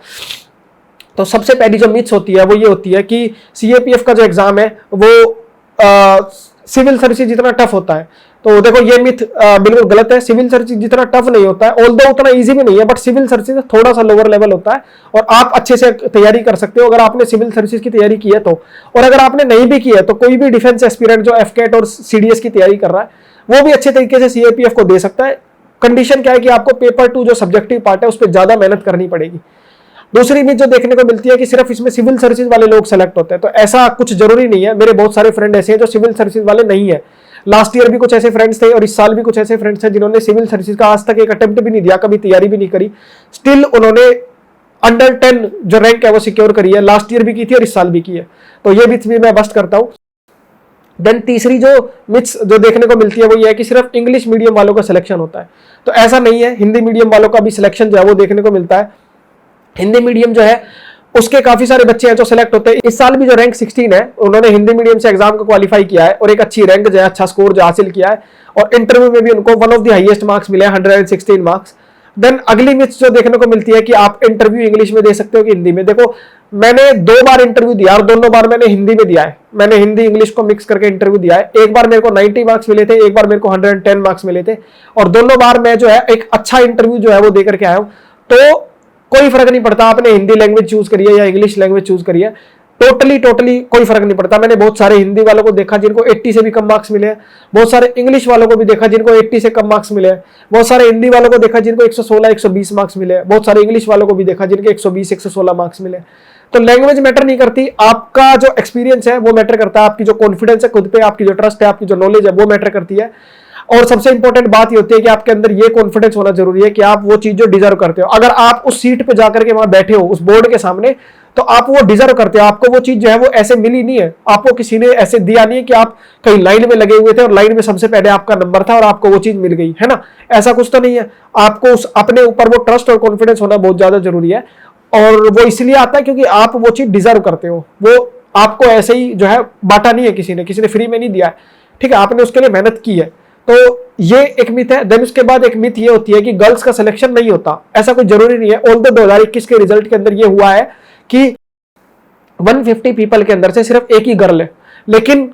तो सबसे पहली जो मिथ्स होती है वो ये होती है कि CAPF का जो एग्जाम है वो सिविल सर्विसेज जितना टफ होता है। तो देखो, ये मिथ बिल्कुल गलत है। सिविल सर्विसेज जितना टफ नहीं होता है, ऑल्दो उतना इजी भी नहीं है, बट सिविल सर्विसेज थोड़ा सा लोअर लेवल होता है, और आप अच्छे से तैयारी कर सकते हो अगर आपने सिविल सर्विसेज की तैयारी की है तो। और अगर आपने नहीं भी की है तो कोई भी डिफेंस एस्पिरेंट जो FCAT और CDS की तैयारी कर रहा है वो भी अच्छे तरीके से CAPF को दे सकता है। कंडीशन क्या है कि आपको पेपर 2 जो सब्जेक्टिव पार्ट है उस पर ज्यादा मेहनत करनी पड़ेगी। दूसरी मिथ जो देखने को मिलती है कि सिर्फ इसमें सिविल सर्विसेज वाले लोग सेलेक्ट होते हैं, तो ऐसा कुछ जरूरी नहीं है। मेरे बहुत सारे फ्रेंड ऐसे हैं जो सिविल सर्विसेज वाले नहीं है। लास्ट ईयर भी कुछ ऐसे फ्रेंड्स थे, और इस साल भी कुछ ऐसे फ्रेंड्स हैं जिन्होंने सिविल सर्विसेज का आज तक एक अटेम्प्ट भी नहीं दिया, कभी तैयारी भी नहीं करी, स्टिल उन्होंने अंडर 10 जो रैंक है वो सिक्योर करी है। लास्ट ईयर भी की थी और इस साल भी की है। तो ये मिथ भी मैं बस्ट करता हूं। देन तीसरी जो मिथ्स जो देखने को मिलती है वो ये है कि सिर्फ इंग्लिश मीडियम वालों का सिलेक्शन होता है। तो ऐसा नहीं है, हिंदी मीडियम वालों का भी सिलेक्शन जो है वो देखने को मिलता है। हिंदी मीडियम जो है उसके काफी सारे बच्चे हैं जो सिलेक्ट होते हैं। इस साल भी जो रैंक 16 है उन्होंने हिंदी मीडियम से एग्जाम को क्वालिफाई किया है, और एक अच्छी रैंक जो है, अच्छा स्कोर जो हासिल किया है, और इंटरव्यू में भी उनको one of the highest marks मिले हैं, 116 मार्क्स। देन अगली मिथ जो देखने को मिलती है कि आप इंटरव्यू इंग्लिश में दे सकते हो कि हिंदी में। देखो, मैंने 2 बार इंटरव्यू दिया और दोनों बार मैंने हिंदी में दिया है। मैंने हिंदी इंग्लिश को मिक्स करके इंटरव्यू दिया है। एक बार मेरे को 90 मार्क्स मिले थे, एक बार मेरे को 110 मार्क्स मिले थे, और दोनों बार मैं जो है एक अच्छा इंटरव्यू जो है वो दे करके आया हूं। तो कोई फर्क नहीं पड़ता आपने हिंदी लैंग्वेज चूज करी है या इंग्लिश लैंग्वेज चूज करी है, टोटली कोई फर्क नहीं पड़ता। मैंने बहुत सारे हिंदी वालों को देखा जिनको 80 से भी कम मार्क्स मिले हैं, बहुत सारे इंग्लिश वालों को भी देखा जिनको 80 से कम मार्क्स मिले हैं, बहुत सारे हिंदी वालों को देखा जिनको 116 120 मार्क्स मिले हैं, बहुत सारे इंग्लिश वालों को भी देखा जिनके 120 116 मार्क्स मिले। तो लैंग्वेज मैटर नहीं करती, आपका जो एक्सपीरियंस है वो मैटर करता है, आपकी जो कॉन्फिडेंस है खुद पे, आपकी जो ट्रस्ट है, आपकी जो नॉलेज है वो मैटर करती है। और सबसे इंपॉर्टेंट बात ये होती है कि आपके अंदर ये कॉन्फिडेंस होना जरूरी है कि आप वो चीज जो डिजर्व करते हो, अगर आप उस सीट पे जाकर के वहां बैठे हो उस बोर्ड के सामने, तो आप वो डिजर्व करते हो, आपको वो चीज जो है वो ऐसे मिली नहीं है, आपको किसी ने ऐसे दिया नहीं है कि आप कहीं लाइन में लगे हुए थे और लाइन में सबसे पहले आपका नंबर था और आपको वो चीज मिल गई है ना, ऐसा कुछ तो नहीं है। आपको उस अपने ऊपर वो ट्रस्ट और कॉन्फिडेंस होना बहुत ज्यादा जरूरी है, और वो इसलिए आता है क्योंकि आप वो चीज डिजर्व करते हो, वो आपको ऐसे ही जो है बांटा नहीं है, किसी ने फ्री में नहीं दिया है, ठीक है, आपने उसके लिए मेहनत की है। तो ये एक मिथ है। देन उसके बाद एक मिथ ये होती है कि गर्ल्स का सिलेक्शन नहीं होता, ऐसा कोई जरूरी नहीं है। ऑल्दो 2021 के रिजल्ट के अंदर ये हुआ है कि 150 पीपल के अंदर से सिर्फ एक ही गर्ल है, लेकिन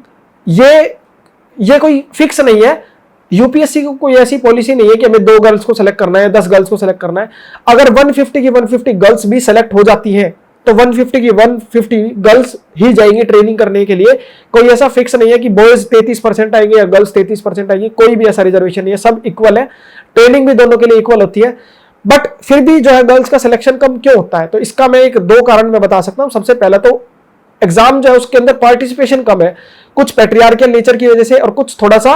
ये कोई फिक्स नहीं है। यूपीएससी को कोई ऐसी पॉलिसी नहीं है कि हमें 2 गर्ल्स को सेलेक्ट करना है, 10 गर्ल्स को सेलेक्ट करना है। अगर 150 की 150 गर्ल्स भी सेलेक्ट हो जाती है तो 150 की 150 गर्ल्स ही जाएंगी ट्रेनिंग करने के लिए। कोई ऐसा फिक्स नहीं है कि बॉयज 33% आएंगे या गर्ल्स 33% आएंगी, कोई भी ऐसा रिजर्वेशन नहीं है, सब इक्वल है, ट्रेनिंग भी दोनों के लिए इक्वल होती है। बट फिर भी जो है गर्ल्स का सिलेक्शन कम क्यों होता है, तो इसका मैं 2 कारण मैं बता सकता हूं। सबसे पहला तो एग्जाम जो है उसके अंदर पार्टिसिपेशन कम है, कुछ पैट्रियार्कल नेचर की वजह से, और कुछ थोड़ा सा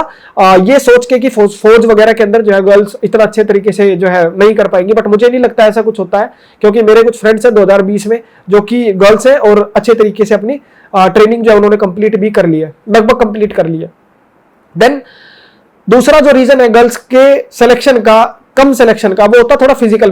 ये सोच के कि फौज वगैरह के अंदर जो है गर्ल्स इतना अच्छे तरीके से जो है नहीं कर पाएंगी। बट मुझे नहीं लगता ऐसा कुछ होता है, क्योंकि मेरे कुछ फ्रेंड्स हैं 2020 में जो कि गर्ल्स हैं और अच्छे तरीके से अपनी ट्रेनिंग जो है उन्होंने कंप्लीट भी कर ली है, लगभग कंप्लीट कर ली है। देन दूसरा जो रीजन है गर्ल्स के सिलेक्शन का, कम सिलेक्शन का, वो होता है थोड़ा फिजिकल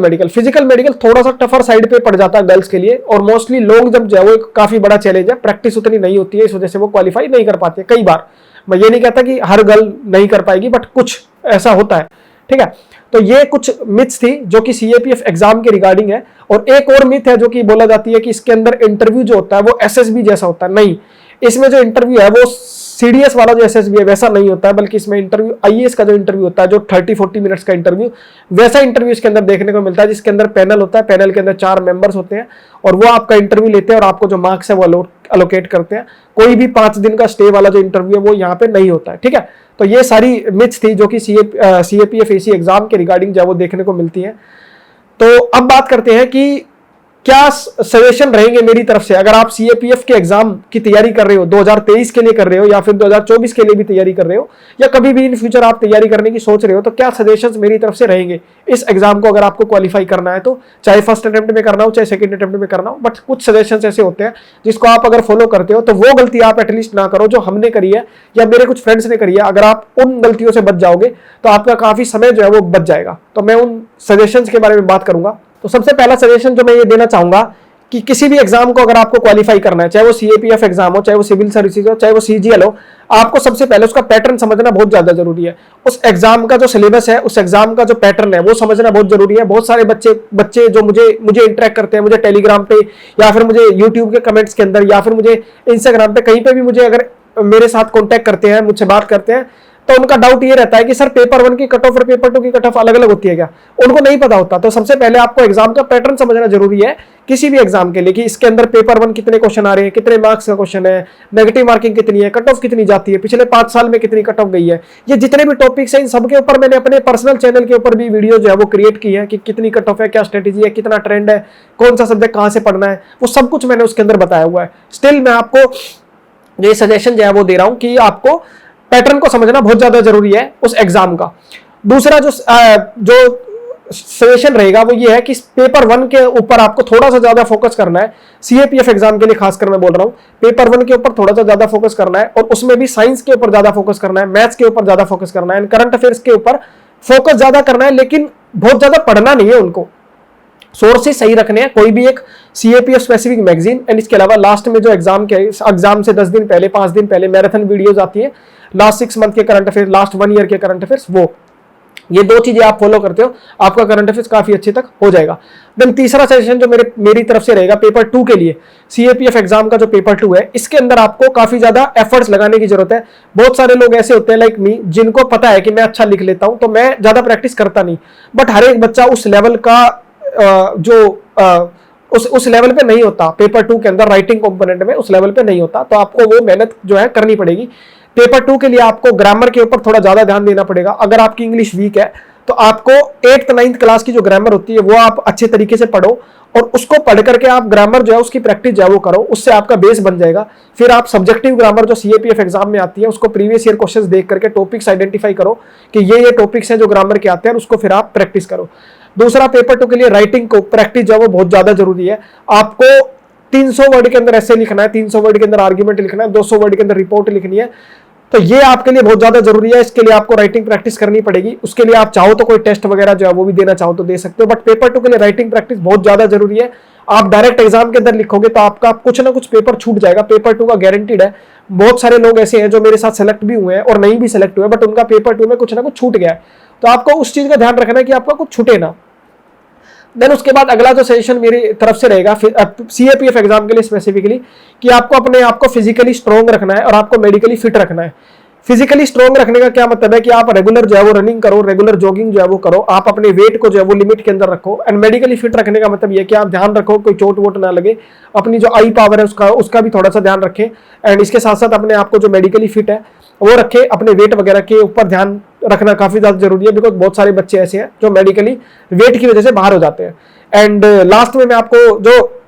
मेडिकल थोड़ा सा टफर साइड पे पड़ जाता है गर्ल्स के लिए, और मोस्टली लोग जब जो है वो काफी बड़ा चैलेंज है, प्रैक्टिस उतनी नहीं होती है, इस वजह से वो क्वालिफाई नहीं कर पाते कई बार। मैं ये नहीं कहता कि हर गर्ल नहीं कर पाएगी, बट कुछ ऐसा होता है, ठीक है। तो ये कुछ मिथ्स थी जो कि सीएपीएफ एग्जाम के रिगार्डिंग है। और एक और मिथ है जो कि बोला जाती है कि इसके अंदर इंटरव्यू जो होता है वो एसएसबी जैसा होता है। नहीं, इसमें जो इंटरव्यू है वो सीडीएस वाला जो एसएसबी है वैसा नहीं होता है, बल्कि इसमें इंटरव्यू आईएएस का जो इंटरव्यू होता है जो 30-40 मिनट्स का इंटरव्यू, वैसा इंटरव्यू इसके अंदर देखने को मिलता है, जिसके अंदर पैनल होता है, पैनल के अंदर 4 मेंबर्स होते हैं और वो आपका इंटरव्यू लेते हैं और आपको जो मार्क्स है वो अलोकेट करते हैं। कोई भी 5 दिन का स्टे वाला जो इंटरव्यू है वो यहाँ पे नहीं होता है, ठीक है। तो ये सारी मिथ्स थी जो कि सीएपीएफ एसी एग्जाम के रिगार्डिंग जो वो देखने को मिलती है। तो अब बात करते हैं कि क्या सजेशन रहेंगे मेरी तरफ से, अगर आप सीएपीएफ के एग्जाम की तैयारी कर रहे हो, 2023 के लिए कर रहे हो या फिर 2024 के लिए भी तैयारी कर रहे हो, या कभी भी इन फ्यूचर आप तैयारी करने की सोच रहे हो, तो क्या सजेशंस मेरी तरफ से रहेंगे इस एग्जाम को अगर आपको क्वालिफाई करना है तो, चाहे फर्स्ट अटेम्प्ट में करना हो चाहे सेकंड अटेम्प्ट में करना हो। बट कुछ सजेशंस ऐसे होते हैं जिसको आप अगर फॉलो करते हो तो वो गलती आप एटलीस्ट ना करो जो हमने करी है या मेरे कुछ फ्रेंड्स ने करी है। अगर आप उन गलतियों से बच जाओगे तो आपका काफी समय जो है वो बच जाएगा। तो मैं उन सजेशंस के बारे में बात करूंगा। तो सबसे पहला सजेशन जो मैं ये देना चाहूंगा कि किसी भी एग्जाम को अगर आपको क्वालिफाई करना है, चाहे वो सीएपीएफ एग्जाम हो, चाहे वो सिविल सर्विसेज हो, चाहे वो सीजीएल हो, आपको सबसे पहले उसका पैटर्न समझना बहुत ज्यादा जरूरी है। उस एग्जाम का जो सिलेबस है, उस एग्जाम का जो पैटर्न है वो समझना बहुत जरूरी है। बहुत सारे बच्चे जो मुझे इंटरेक्ट करते हैं, मुझे टेलीग्राम पे या फिर मुझे यूट्यूब के कमेंट्स के अंदर या फिर मुझे इंस्टाग्राम पे कहीं पे भी मुझे अगर मेरे साथ कॉन्टेक्ट करते हैं, मुझसे बात करते हैं, तो उनका डाउट ये रहता है कि सर पेपर 1 की कट ऑफ और पेपर 2 की कट ऑफ अलग अलग होती है क्या, उनको नहीं पता होता। तो सबसे पहले आपको एग्जाम का पैटर्न समझना जरूरी है किसी भी एग्जाम के लिए, कि इसके अंदर पेपर 1 कितने क्वेश्चन आ रहे हैं, कितने मार्क्स का क्वेश्चन है, नेगेटिव मार्किंग कितनी है, कट ऑफ कितनी जाती है, पिछले 5 साल में कितनी कट ऑफ गई है। ये जितने भी टॉपिक्स हैं इन सबके ऊपर मैंने अपने पर्सनल चैनल के ऊपर भी वीडियो जो है वो क्रिएट की है कि कितनी कट ऑफ है, क्या स्ट्रेटेजी है, कितना ट्रेंड है, कौन सा सब्जेक्ट कहां से पढ़ना है, वो सब कुछ मैंने उसके अंदर बताया हुआ है। स्टिल मैं आपको ये सजेशन जो है वो दे रहा हूं कि आपको पैटर्न को समझना बहुत ज्यादा जरूरी है उस एग्जाम का। दूसरा जो सजेशन रहेगा वो ये है कि पेपर 1 के ऊपर आपको थोड़ा सा ज्यादा फोकस करना है। सीएपीएफ एग्जाम के लिए खासकर मैं बोल रहा हूं, पेपर 1 के ऊपर थोड़ा सा ज्यादा फोकस करना है और उसमें भी साइंस के ऊपर ज्यादा फोकस करना है, मैथ्स के ऊपर ज्यादा फोकस करना है, करंट अफेयर्स के ऊपर फोकस ज्यादा करना है, लेकिन बहुत ज्यादा पढ़ना नहीं है। उनको सोर्सेस सही रखने हैं, कोई भी एक सीएपीएफ स्पेसिफिक मैगजीन, एंड इसके अलावा लास्ट में जो एग्जाम से 10 दिन पहले 5 दिन पहले मैराथन वीडियोज आती है, लास्ट 6 मंथ के करंट अफेयर, लास्ट 1 ईयर के करंट अफेयर्स, वो ये दो चीजें आप फॉलो करते हो, आपका करंट अफेयर्स काफी अच्छे तक हो जाएगा। देन तीसरा सजेशन जो मेरी तरफ से रहेगा पेपर 2 के लिए, सीएपीएफ एग्जाम का जो पेपर 2 है, इसके अंदर आपको काफी ज्यादा एफर्ट्स लगाने की जरूरत है। बहुत सारे लोग ऐसे होते हैं लाइक मी, जिनको पता है कि मैं अच्छा लिख लेता हूं तो मैं ज्यादा प्रैक्टिस करता नहीं, बट हर एक बच्चा उस लेवल का उस लेवल पे नहीं होता। पेपर 2 के अंदर राइटिंग कंपोनेंट में उस लेवल पे नहीं होता, तो आपको वो मेहनत जो है करनी पड़ेगी। पेपर 2 के लिए आपको ग्रामर के ऊपर थोड़ा ज्यादा ध्यान देना पड़ेगा। अगर आपकी इंग्लिश वीक है तो आपको 8th 9th क्लास की जो ग्रामर होती है वो आप अच्छे तरीके से पढ़ो, और उसको पढ़ करके आप ग्रामर जो है उसकी प्रैक्टिस जो है वो करो, उससे आपका बेस बन जाएगा। फिर आप सब्जेक्टिव ग्रामर जो सीएपीएफ एग्जाम में आती है उसको प्रीवियस ईयर क्वेश्चंस देख करके टॉपिक्स आइडेंटिफाई करो कि ये टॉपिक्स हैं जो ग्रामर के आते हैं, उसको फिर आप प्रैक्टिस करो। दूसरा, पेपर 2 के लिए राइटिंग को प्रैक्टिस जो है वो बहुत ज्यादा जरूरी है। आपको 300 वर्ड के अंदर ऐसे लिखना है, 300 वर्ड के अंदर आर्ग्यूमेंट लिखना है, 200 वर्ड के अंदर रिपोर्ट लिखनी है, तो ये आपके लिए बहुत ज्यादा जरूरी है। इसके लिए आपको राइटिंग प्रैक्टिस करनी पड़ेगी। उसके लिए आप चाहो तो कोई टेस्ट वगैरह जो है वो भी देना चाहो तो दे सकते हो, बट पेपर 2 के लिए राइटिंग प्रैक्टिस बहुत ज्यादा जरूरी है। आप डायरेक्ट एग्जाम के अंदर लिखोगे तो आपका कुछ ना कुछ पेपर छूट जाएगा। पेपर 2 का गारंटीड है। बहुत सारे लोग ऐसे हैं जो मेरे साथ सेलेक्ट भी हुए हैं और नहीं भी सेलेक्ट हुए, बट उनका पेपर 2 में कुछ ना कुछ छूट गया है, तो आपको उस चीज का ध्यान रखना है कि आपका कुछ छूटे ना। देन उसके बाद अगला जो सजेशन मेरी तरफ से रहेगा सीएपीएफ एग्जाम के लिए स्पेसिफिकली, कि आपको अपने आप को फिजिकली स्ट्रॉन्ग रखना है और आपको मेडिकली फिट रखना है। फिजिकली स्ट्रॉन्ग रखने का क्या मतलब है कि आप रेगुलर जो है वो रनिंग करो, रेगुलर जॉगिंग जो है वो करो, आप अपने वेट को जो है वो लिमिट के अंदर रखो। एंड मेडिकली फिट रखने का मतलब ये कि आप ध्यान रखो कोई चोट वोट ना लगे, अपनी जो आई पावर है उसका भी थोड़ा सा ध्यान रखें। एंड इसके साथ साथ अपने आप को जो मेडिकली फिट है वो रखे, अपने वेट वगैरह के ऊपर ध्यान रखना काफी ज्यादा जरूरी है, बिकॉज बहुत सारे बच्चे ऐसे हैं जो मेडिकली वेट की वजह से बाहर हो जाते हैं। एंड लास्ट में मैं आपको जो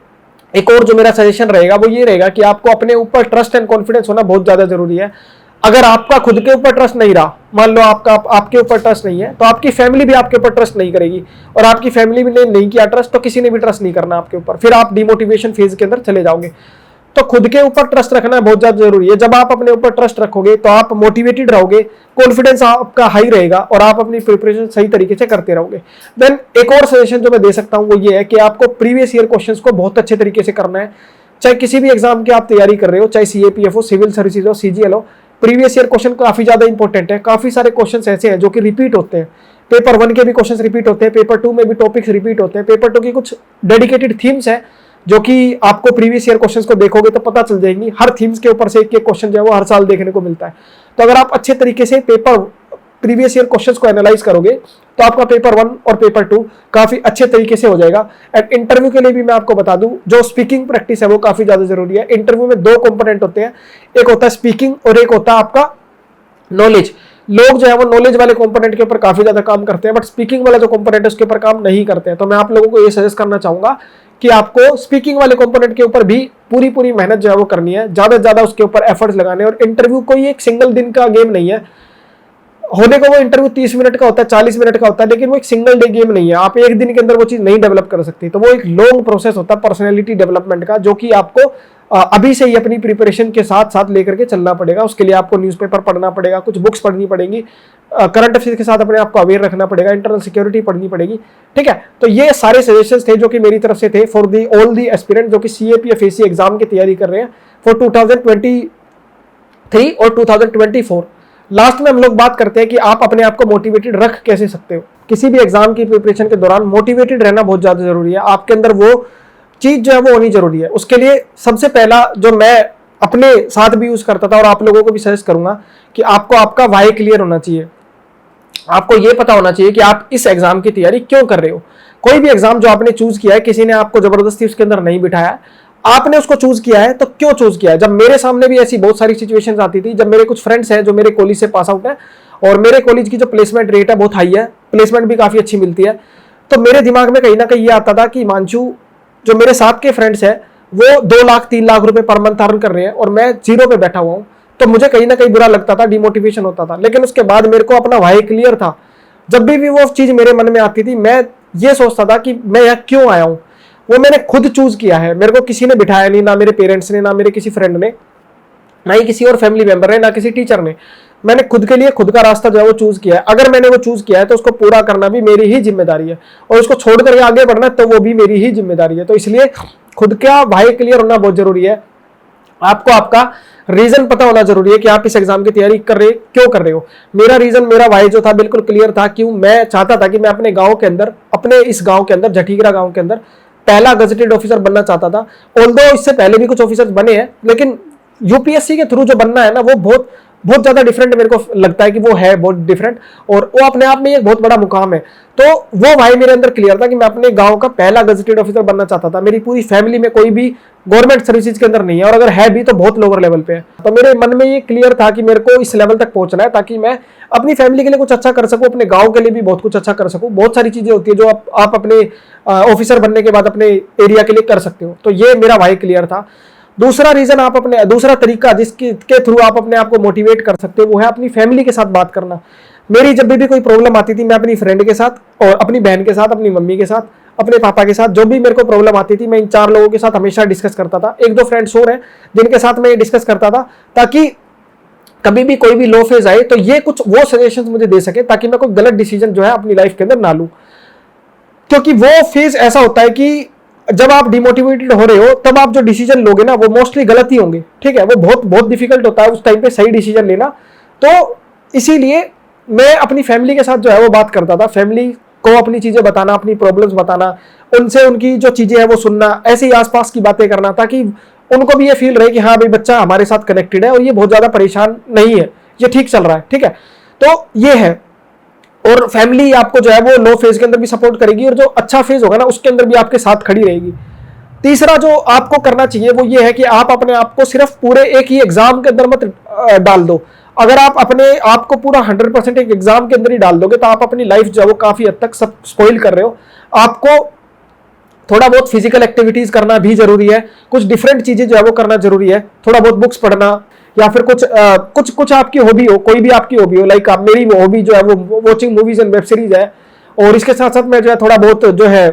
एक और जो मेरा सजेशन रहेगा वो ये रहेगा कि आपको अपने ऊपर ट्रस्ट एंड कॉन्फिडेंस होना बहुत ज्यादा जरूरी है। अगर आपका खुद के ऊपर ट्रस्ट नहीं रहा, मान लो आपके ऊपर ट्रस्ट नहीं है, तो आपकी फैमिली भी आपके ऊपर ट्रस्ट नहीं करेगी, और आपकी फैमिली भी ने नहीं किया ट्रस्ट तो किसी ने भी ट्रस्ट नहीं करना आपके ऊपर, फिर आप डिमोटिवेशन फेज के अंदर चले जाओगे। तो खुद के ऊपर ट्रस्ट रखना बहुत ज्यादा जरूरी है। जब आप अपने ऊपर ट्रस्ट रखोगे तो आप मोटिवेटेड रहोगे, कॉन्फिडेंस आपका हाई रहेगा और आप अपनी प्रिपरेशन सही तरीके से करते रहोगे। देन एक और सजेशन जो मैं दे सकता हूं वो ये है कि आपको प्रीवियस ईयर क्वेश्चंस को बहुत अच्छे तरीके से करना है। चाहे किसी भी एग्जाम की आप तैयारी कर रहे हो, चाहे सीएपीएफ हो, सिविल सर्विसेज हो, सीजीएल हो, प्रीवियस ईयर क्वेश्चन काफी ज्यादा इंपॉर्टेंट है। काफी सारे क्वेश्चन ऐसे हैं जो कि रिपीट होते हैं। पेपर 1 के भी क्वेश्चन रिपीट होते हैं, पेपर 2 में भी टॉपिक्स रिपीट होते हैं। पेपर 2 की कुछ डेडिकेटेड थीम्स है जो कि आपको प्रीवियस ईयर क्वेश्चंस को देखोगे तो पता चल जाएंगी। हर थीम्स के ऊपर से एक क्वेश्चन जो है वो हर साल देखने को मिलता है। तो अगर आप अच्छे तरीके से प्रीवियस ईयर क्वेश्चंस को एनालाइज करोगे तो आपका पेपर 1 और पेपर 2 काफी अच्छे तरीके से हो जाएगा। एंड इंटरव्यू के लिए भी मैं आपको बता दूं, जो स्पीकिंग प्रैक्टिस है वो काफी ज्यादा जरूरी है। इंटरव्यू में 2 कंपोनेंट होते हैं, एक होता है स्पीकिंग और एक होता है आपका नॉलेज। लोग जो है वो नॉलेज वाले कंपोनेंट के ऊपर काफी ज्यादा काम करते हैं, बट स्पीकिंग वाला जो कंपोनेंट है उसके ऊपर काम नहीं करते हैं। तो मैं आप लोगों को ये सजेस्ट करना चाहूंगा कि आपको स्पीकिंग वाले कंपोनेंट के ऊपर भी पूरी मेहनत जो है वो करनी है, ज्यादा से ज्यादा उसके ऊपर एफर्ट्स लगाने। और इंटरव्यू कोई एक सिंगल दिन का गेम नहीं है। होने को वो इंटरव्यू 30 मिनट का होता है, 40 मिनट का होता है, लेकिन वो एक सिंगल डे गेम नहीं है। आप एक दिन के अंदर वो चीज नहीं डेवलप कर सकती। तो वो एक लॉन्ग प्रोसेस होता है पर्सनैलिटी डेवलपमेंट का, जो कि आपको अभी से ही अपनी प्रिपरेशन के साथ साथ लेकर के चलना पड़ेगा। उसके लिए आपको न्यूज़पेपर पढ़ना पड़ेगा, कुछ बुक्स पढ़नी पड़ेंगी, करंट अफेयर्स के साथ अपने आप को अवेयर रखना पड़ेगा, इंटरनल सिक्योरिटी पढ़नी पड़ेगी। ठीक है, तो ये सारे सजेशंस थे जो कि मेरी तरफ से थे for the all the aspirant जो कि सीएपीएफ एग्जाम की तैयारी कर रहे हैं फॉर 2023 और 2024। लास्ट में हम लोग बात करते हैं कि आप अपने आप को मोटिवेटेड रख कैसे सकते हो। किसी भी एग्जाम की प्रिपरेशन के दौरान मोटिवेटेड रहना बहुत ज्यादा जरूरी है। आपके अंदर वो चीज जो है वो होनी जरूरी है। उसके लिए सबसे पहला जो मैं अपने साथ भी यूज करता था और आप लोगों को भी सजेस्ट करूंगा कि आपको आपका वाई क्लियर होना चाहिए। आपको ये पता होना चाहिए कि आप इस एग्जाम की तैयारी क्यों कर रहे हो। कोई भी एग्जाम जो आपने चूज किया है, किसी ने आपको जबरदस्ती उसके अंदर नहीं बिठाया, आपने उसको चूज किया है तो क्यों चूज किया है। जब मेरे सामने भी ऐसी बहुत सारी सिचुएशंस आती थी, जब मेरे कुछ फ्रेंड्स हैं जो मेरे कॉलेज से पास आउट है और मेरे कॉलेज की जो प्लेसमेंट रेट है बहुत हाई है, प्लेसमेंट भी काफी अच्छी मिलती है, तो मेरे दिमाग में कहीं ना कहीं ये आता था कि हिमांशु, जो मेरे साथ के फ्रेंड्स हैं वो 2 लाख 3 लाख रुपए पर मंथ अर्न कर रहे हैं और मैं जीरो पे बैठा हुआ हूं, तो मुझे कहीं ना कहीं बुरा लगता था, डिमोटिवेशन होता था। लेकिन उसके बाद मेरे को अपना वाई क्लियर था। जब भी वो चीज मेरे मन में आती थी, मैं ये सोचता था कि मैं यहाँ क्यों आया हूं। वो मैंने खुद चूज किया है, मेरे को किसी ने बिठाया नहीं, ना मेरे पेरेंट्स ने, ना मेरे किसी फ्रेंड ने, ना ही किसी और फैमिली मेंबर ने, ना किसी टीचर ने। मैंने खुद के लिए खुद का रास्ता जो है वो चूज किया है। अगर मैंने वो चूज किया है तो उसको पूरा करना भी मेरी ही जिम्मेदारी है, और उसको छोड़ करके आगे बढ़ना तो वो भी मेरी ही जिम्मेदारी है। तो इसलिए खुद का वाई क्लियर होना बहुत जरूरी है। आपको आपका रीजन पता होना जरूरी है कि आप इस एग्जाम की तैयारी कर रहे क्यों कर रहे हो। मेरा रीजन, मेरा वाई जो था बिल्कुल क्लियर था, क्यों मैं चाहता था कि मैं अपने गांव के अंदर, अपने इस गांव के अंदर, जठीगरा गांव के अंदर पहला गजेटेड ऑफिसर बनना चाहता था। ऑल्दो इससे पहले भी कुछ ऑफिसर्स बने हैं, लेकिन यूपीएससी के थ्रू जो बनना है ना, वो बहुत बहुत ज्यादा डिफरेंट मेरे को लगता है कि वो है बहुत डिफरेंट, और वो अपने आप में एक बहुत बड़ा मुकाम है। तो वो भाई मेरे अंदर क्लियर था कि मैं अपने गांव का पहला गजेटेड ऑफिसर बनना चाहता था। मेरी पूरी फैमिली में कोई भी गवर्नमेंट सर्विसेज के अंदर नहीं है, और अगर है भी तो बहुत लोअर लेवल पे है। तो मेरे मन में ये क्लियर था कि मेरे को इस लेवल तक पहुंचना है ताकि मैं अपनी फैमिली के लिए कुछ अच्छा कर सकूं, अपने गांव के लिए भी बहुत कुछ अच्छा कर सकूं। बहुत सारी चीजें होती है जो आप अपने ऑफिसर बनने के बाद अपने एरिया के लिए कर सकते हो। तो ये मेरा भाई क्लियर था। दूसरा रीजन, आप अपने दूसरा तरीका जिसके के थ्रू आप अपने आप को मोटिवेट कर सकते हो, वो है अपनी फैमिली के साथ बात करना। मेरी जब भी कोई प्रॉब्लम आती थी, मैं अपनी फ्रेंड के साथ और अपनी बहन के साथ, अपनी मम्मी के साथ, अपने पापा के साथ, जो भी मेरे को प्रॉब्लम आती थी, मैं इन 4 लोगों के साथ हमेशा डिस्कस करता था। 1-2 फ्रेंड्स और हैं जिनके साथ मैं डिस्कस करता था, ताकि कभी भी कोई भी लो फेज आए तो ये कुछ वो सजेशंस मुझे दे सके, ताकि मैं कोई गलत डिसीजन जो है अपनी लाइफ के अंदर ना लूं। क्योंकि वो फेज ऐसा होता है कि जब आप डिमोटिवेटेड हो रहे हो, तब आप जो डिसीजन लोगे ना, वो मोस्टली गलत ही होंगे। ठीक है, वो बहुत बहुत डिफिकल्ट होता है उस टाइम पे सही डिसीजन लेना। तो इसीलिए मैं अपनी फैमिली के साथ जो है वो बात करता था। फैमिली को अपनी चीजें बताना, अपनी प्रॉब्लम्स बताना, उनसे उनकी जो चीजें हैं वो सुनना, ऐसे ही आसपास की बातें करना, ताकि उनको भी ये फील रहे कि हाँ भाई बच्चा हमारे साथ कनेक्टेड है और ये बहुत ज्यादा परेशान नहीं है, ये ठीक चल रहा है। ठीक है, तो ये है। और फैमिली आपको जो है वो लो फेज के अंदर भी सपोर्ट करेगी, और जो अच्छा फेज होगा ना उसके अंदर भी आपके साथ खड़ी रहेगी। तीसरा जो आपको करना चाहिए वो ये है कि आप अपने आप को सिर्फ पूरे एक ही एग्जाम के अंदर मत डाल दो। अगर आप अपने आप को पूरा 100% एक एग्जाम के अंदर ही डाल दोगे तो आप अपनी लाइफ जो है वो काफी हद तक सब स्पॉइल कर रहे हो। आपको थोड़ा बहुत फिजिकल एक्टिविटीज करना भी जरूरी है, कुछ डिफरेंट चीजें जो है वो करना जरूरी है, थोड़ा बहुत बुक्स पढ़ना, या फिर कुछ आपकी हॉबी हो, कोई भी आपकी हॉबी हो। लाइक मेरी हॉबी जो है वो watching movies and web series है, और इसके साथ साथ मैं जो है थोड़ा बहुत जो है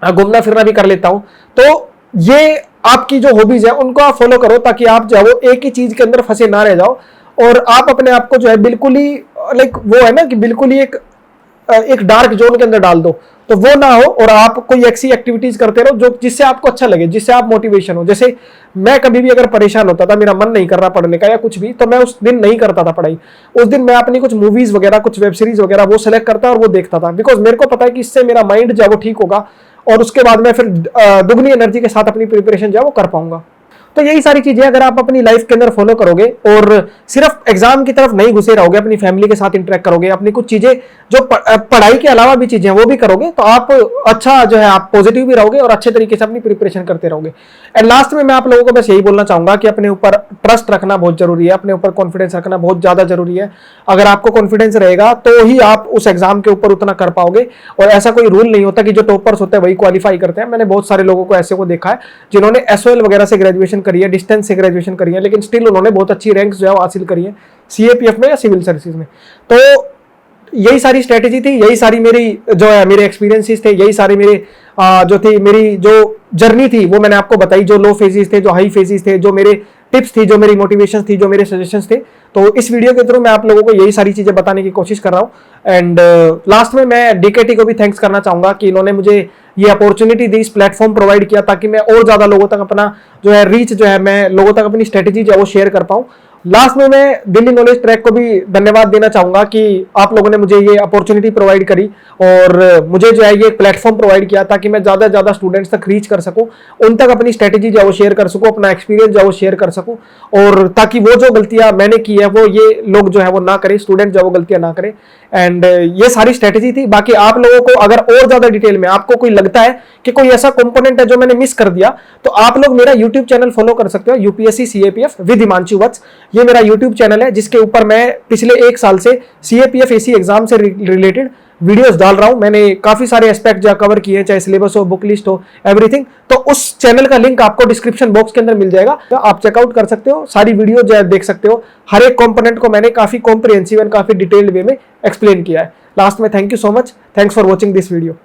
घूमना फिरना भी कर लेता हूं। तो ये आपकी जो हॉबीज है उनको आप फॉलो करो, ताकि आप जो है वो एक ही चीज के अंदर फंसे ना रह जाओ, और आप अपने आप को जो है बिल्कुल ही लाइक वो है ना कि बिल्कुल ही एक डार्क जोन के अंदर डाल दो, तो वो ना हो। और आप कोई ऐसी एक्टिविटीज करते रहो जो जिससे आपको अच्छा लगे, जिससे आप मोटिवेशन हो। जैसे मैं कभी भी अगर परेशान होता था, मेरा मन नहीं कर रहा पढ़ने का या कुछ भी, तो मैं उस दिन नहीं करता था पढ़ाई। उस दिन मैं अपनी कुछ मूवीज वगैरह, कुछ वेब सीरीज वगैरह वो सेलेक्ट करता और वो देखता था, बिकॉज मेरे को पता है कि इससे मेरा माइंड जो है वो ठीक होगा, और उसके बाद मैं फिर दुगनी एनर्जी के साथ अपनी प्रिपरेशन जो है वो कर पाऊंगा। तो यही सारी चीजें अगर आप अपनी लाइफ के अंदर फॉलो करोगे, और सिर्फ एग्जाम की तरफ नहीं घुसे रहोगे, अपनी फैमिली के साथ इंटरेक्ट करोगे, अपनी कुछ चीजें जो पढ़ाई के अलावा भी चीजें वो भी करोगे, तो आप अच्छा जो है आप पॉजिटिव भी रहोगे और अच्छे तरीके से अपनी प्रिपरेशन करते रहोगे। एंड लास्ट में मैं आप लोगों को बस यही बोलना चाहूंगा कि अपने ऊपर ट्रस्ट रखना बहुत जरूरी है, अपने ऊपर कॉन्फिडेंस रखना बहुत ज्यादा जरूरी है। अगर आपको कॉन्फिडेंस रहेगा तो ही आप उस एग्जाम के ऊपर उतना कर पाओगे। और ऐसा कोई रूल नहीं होता कि जो टॉपर्स होते हैं वही क्वालिफाई करते हैं। मैंने बहुत सारे लोगों को ऐसे को देखा है जिन्होंने SOL वगैरह से ग्रेजुएशन करी है, डिस्टेंस से ग्रेजुएशन करी है, लेकिन स्टिल उन्होंने बहुत अच्छी रैंक्स जो है हासिल करी है CAPF में या सिविल सर्विसेज में। तो यही सारी स्ट्रेटेजी थी, यही सारी मेरी जो है मेरे एक्सपीरियंसेस थे, यही सारी मेरे जो थी मेरी जो जर्नी थी वो मैंने आपको बताई। जो लो फेजेस थे, जो हाई फेजेस थे, जो मेरे टिप्स थी, जो मेरी मोटिवेशन थी, जो मेरे सजेशंस थे। तो इस वीडियो के थ्रू मैं आप लोगों को यही सारी चीजें बताने की कोशिश कर रहा हूँ। एंड लास्ट में मैं DKT को भी थैंक्स करना चाहूंगा कि इन्होंने मुझे ये अपॉर्चुनिटी दी, इस प्लेटफॉर्म प्रोवाइड किया, ताकि मैं और ज्यादा लोगों तक अपना जो है रीच जो है, मैं लोगों तक अपनी स्ट्रेटेजी जो है वो शेयर कर पाऊँ। लास्ट में मैं दिल्ली नॉलेज ट्रैक को भी धन्यवाद देना चाहूंगा कि आप लोगों ने मुझे ये अपॉर्चुनिटी प्रोवाइड करी, और मुझे जो है ये प्लेटफॉर्म प्रोवाइड किया, ताकि मैं ज्यादा से ज्यादा स्टूडेंट्स तक रीच कर सकूं, उन तक अपनी स्ट्रेटेजी जो है वो शेयर कर सकूं, अपना एक्सपीरियंस जो है वो शेयर कर सकूं, और ताकि वो जो गलतियां मैंने की है वो ये लोग जो है वो ना करें, स्टूडेंट जो है वो गलतियां ना करें। एंड ये सारी स्ट्रेटेजी थी। बाकी आप लोगों को अगर और ज्यादा डिटेल में आपको कोई लगता है कि कोई ऐसा कंपोनेंट है जो मैंने मिस कर दिया, तो आप लोग मेरा YouTube चैनल फॉलो कर सकते हो, UPSC CAPF विद हिमांशु वत्स। ये मेरा YouTube चैनल है जिसके ऊपर मैं पिछले 1 साल से CAPF AC एग्जाम से रिलेटेड वीडियोस डाल रहा हूं। मैंने काफी सारे एस्पेक्ट जो कवर किए हैं, चाहे सिलेबस हो, बुक लिस्ट हो, एवरीथिंग। तो उस चैनल का लिंक आपको डिस्क्रिप्शन बॉक्स के अंदर मिल जाएगा, तो आप चेकआउट कर सकते हो, सारी वीडियो जो है देख सकते हो। हर एक कंपोनेंट को मैंने काफी कॉम्प्रिहेंसिव एंड काफी डिटेल्ड वे में एक्सप्लेन किया है। लास्ट में thank you so much, thanks for watching this video.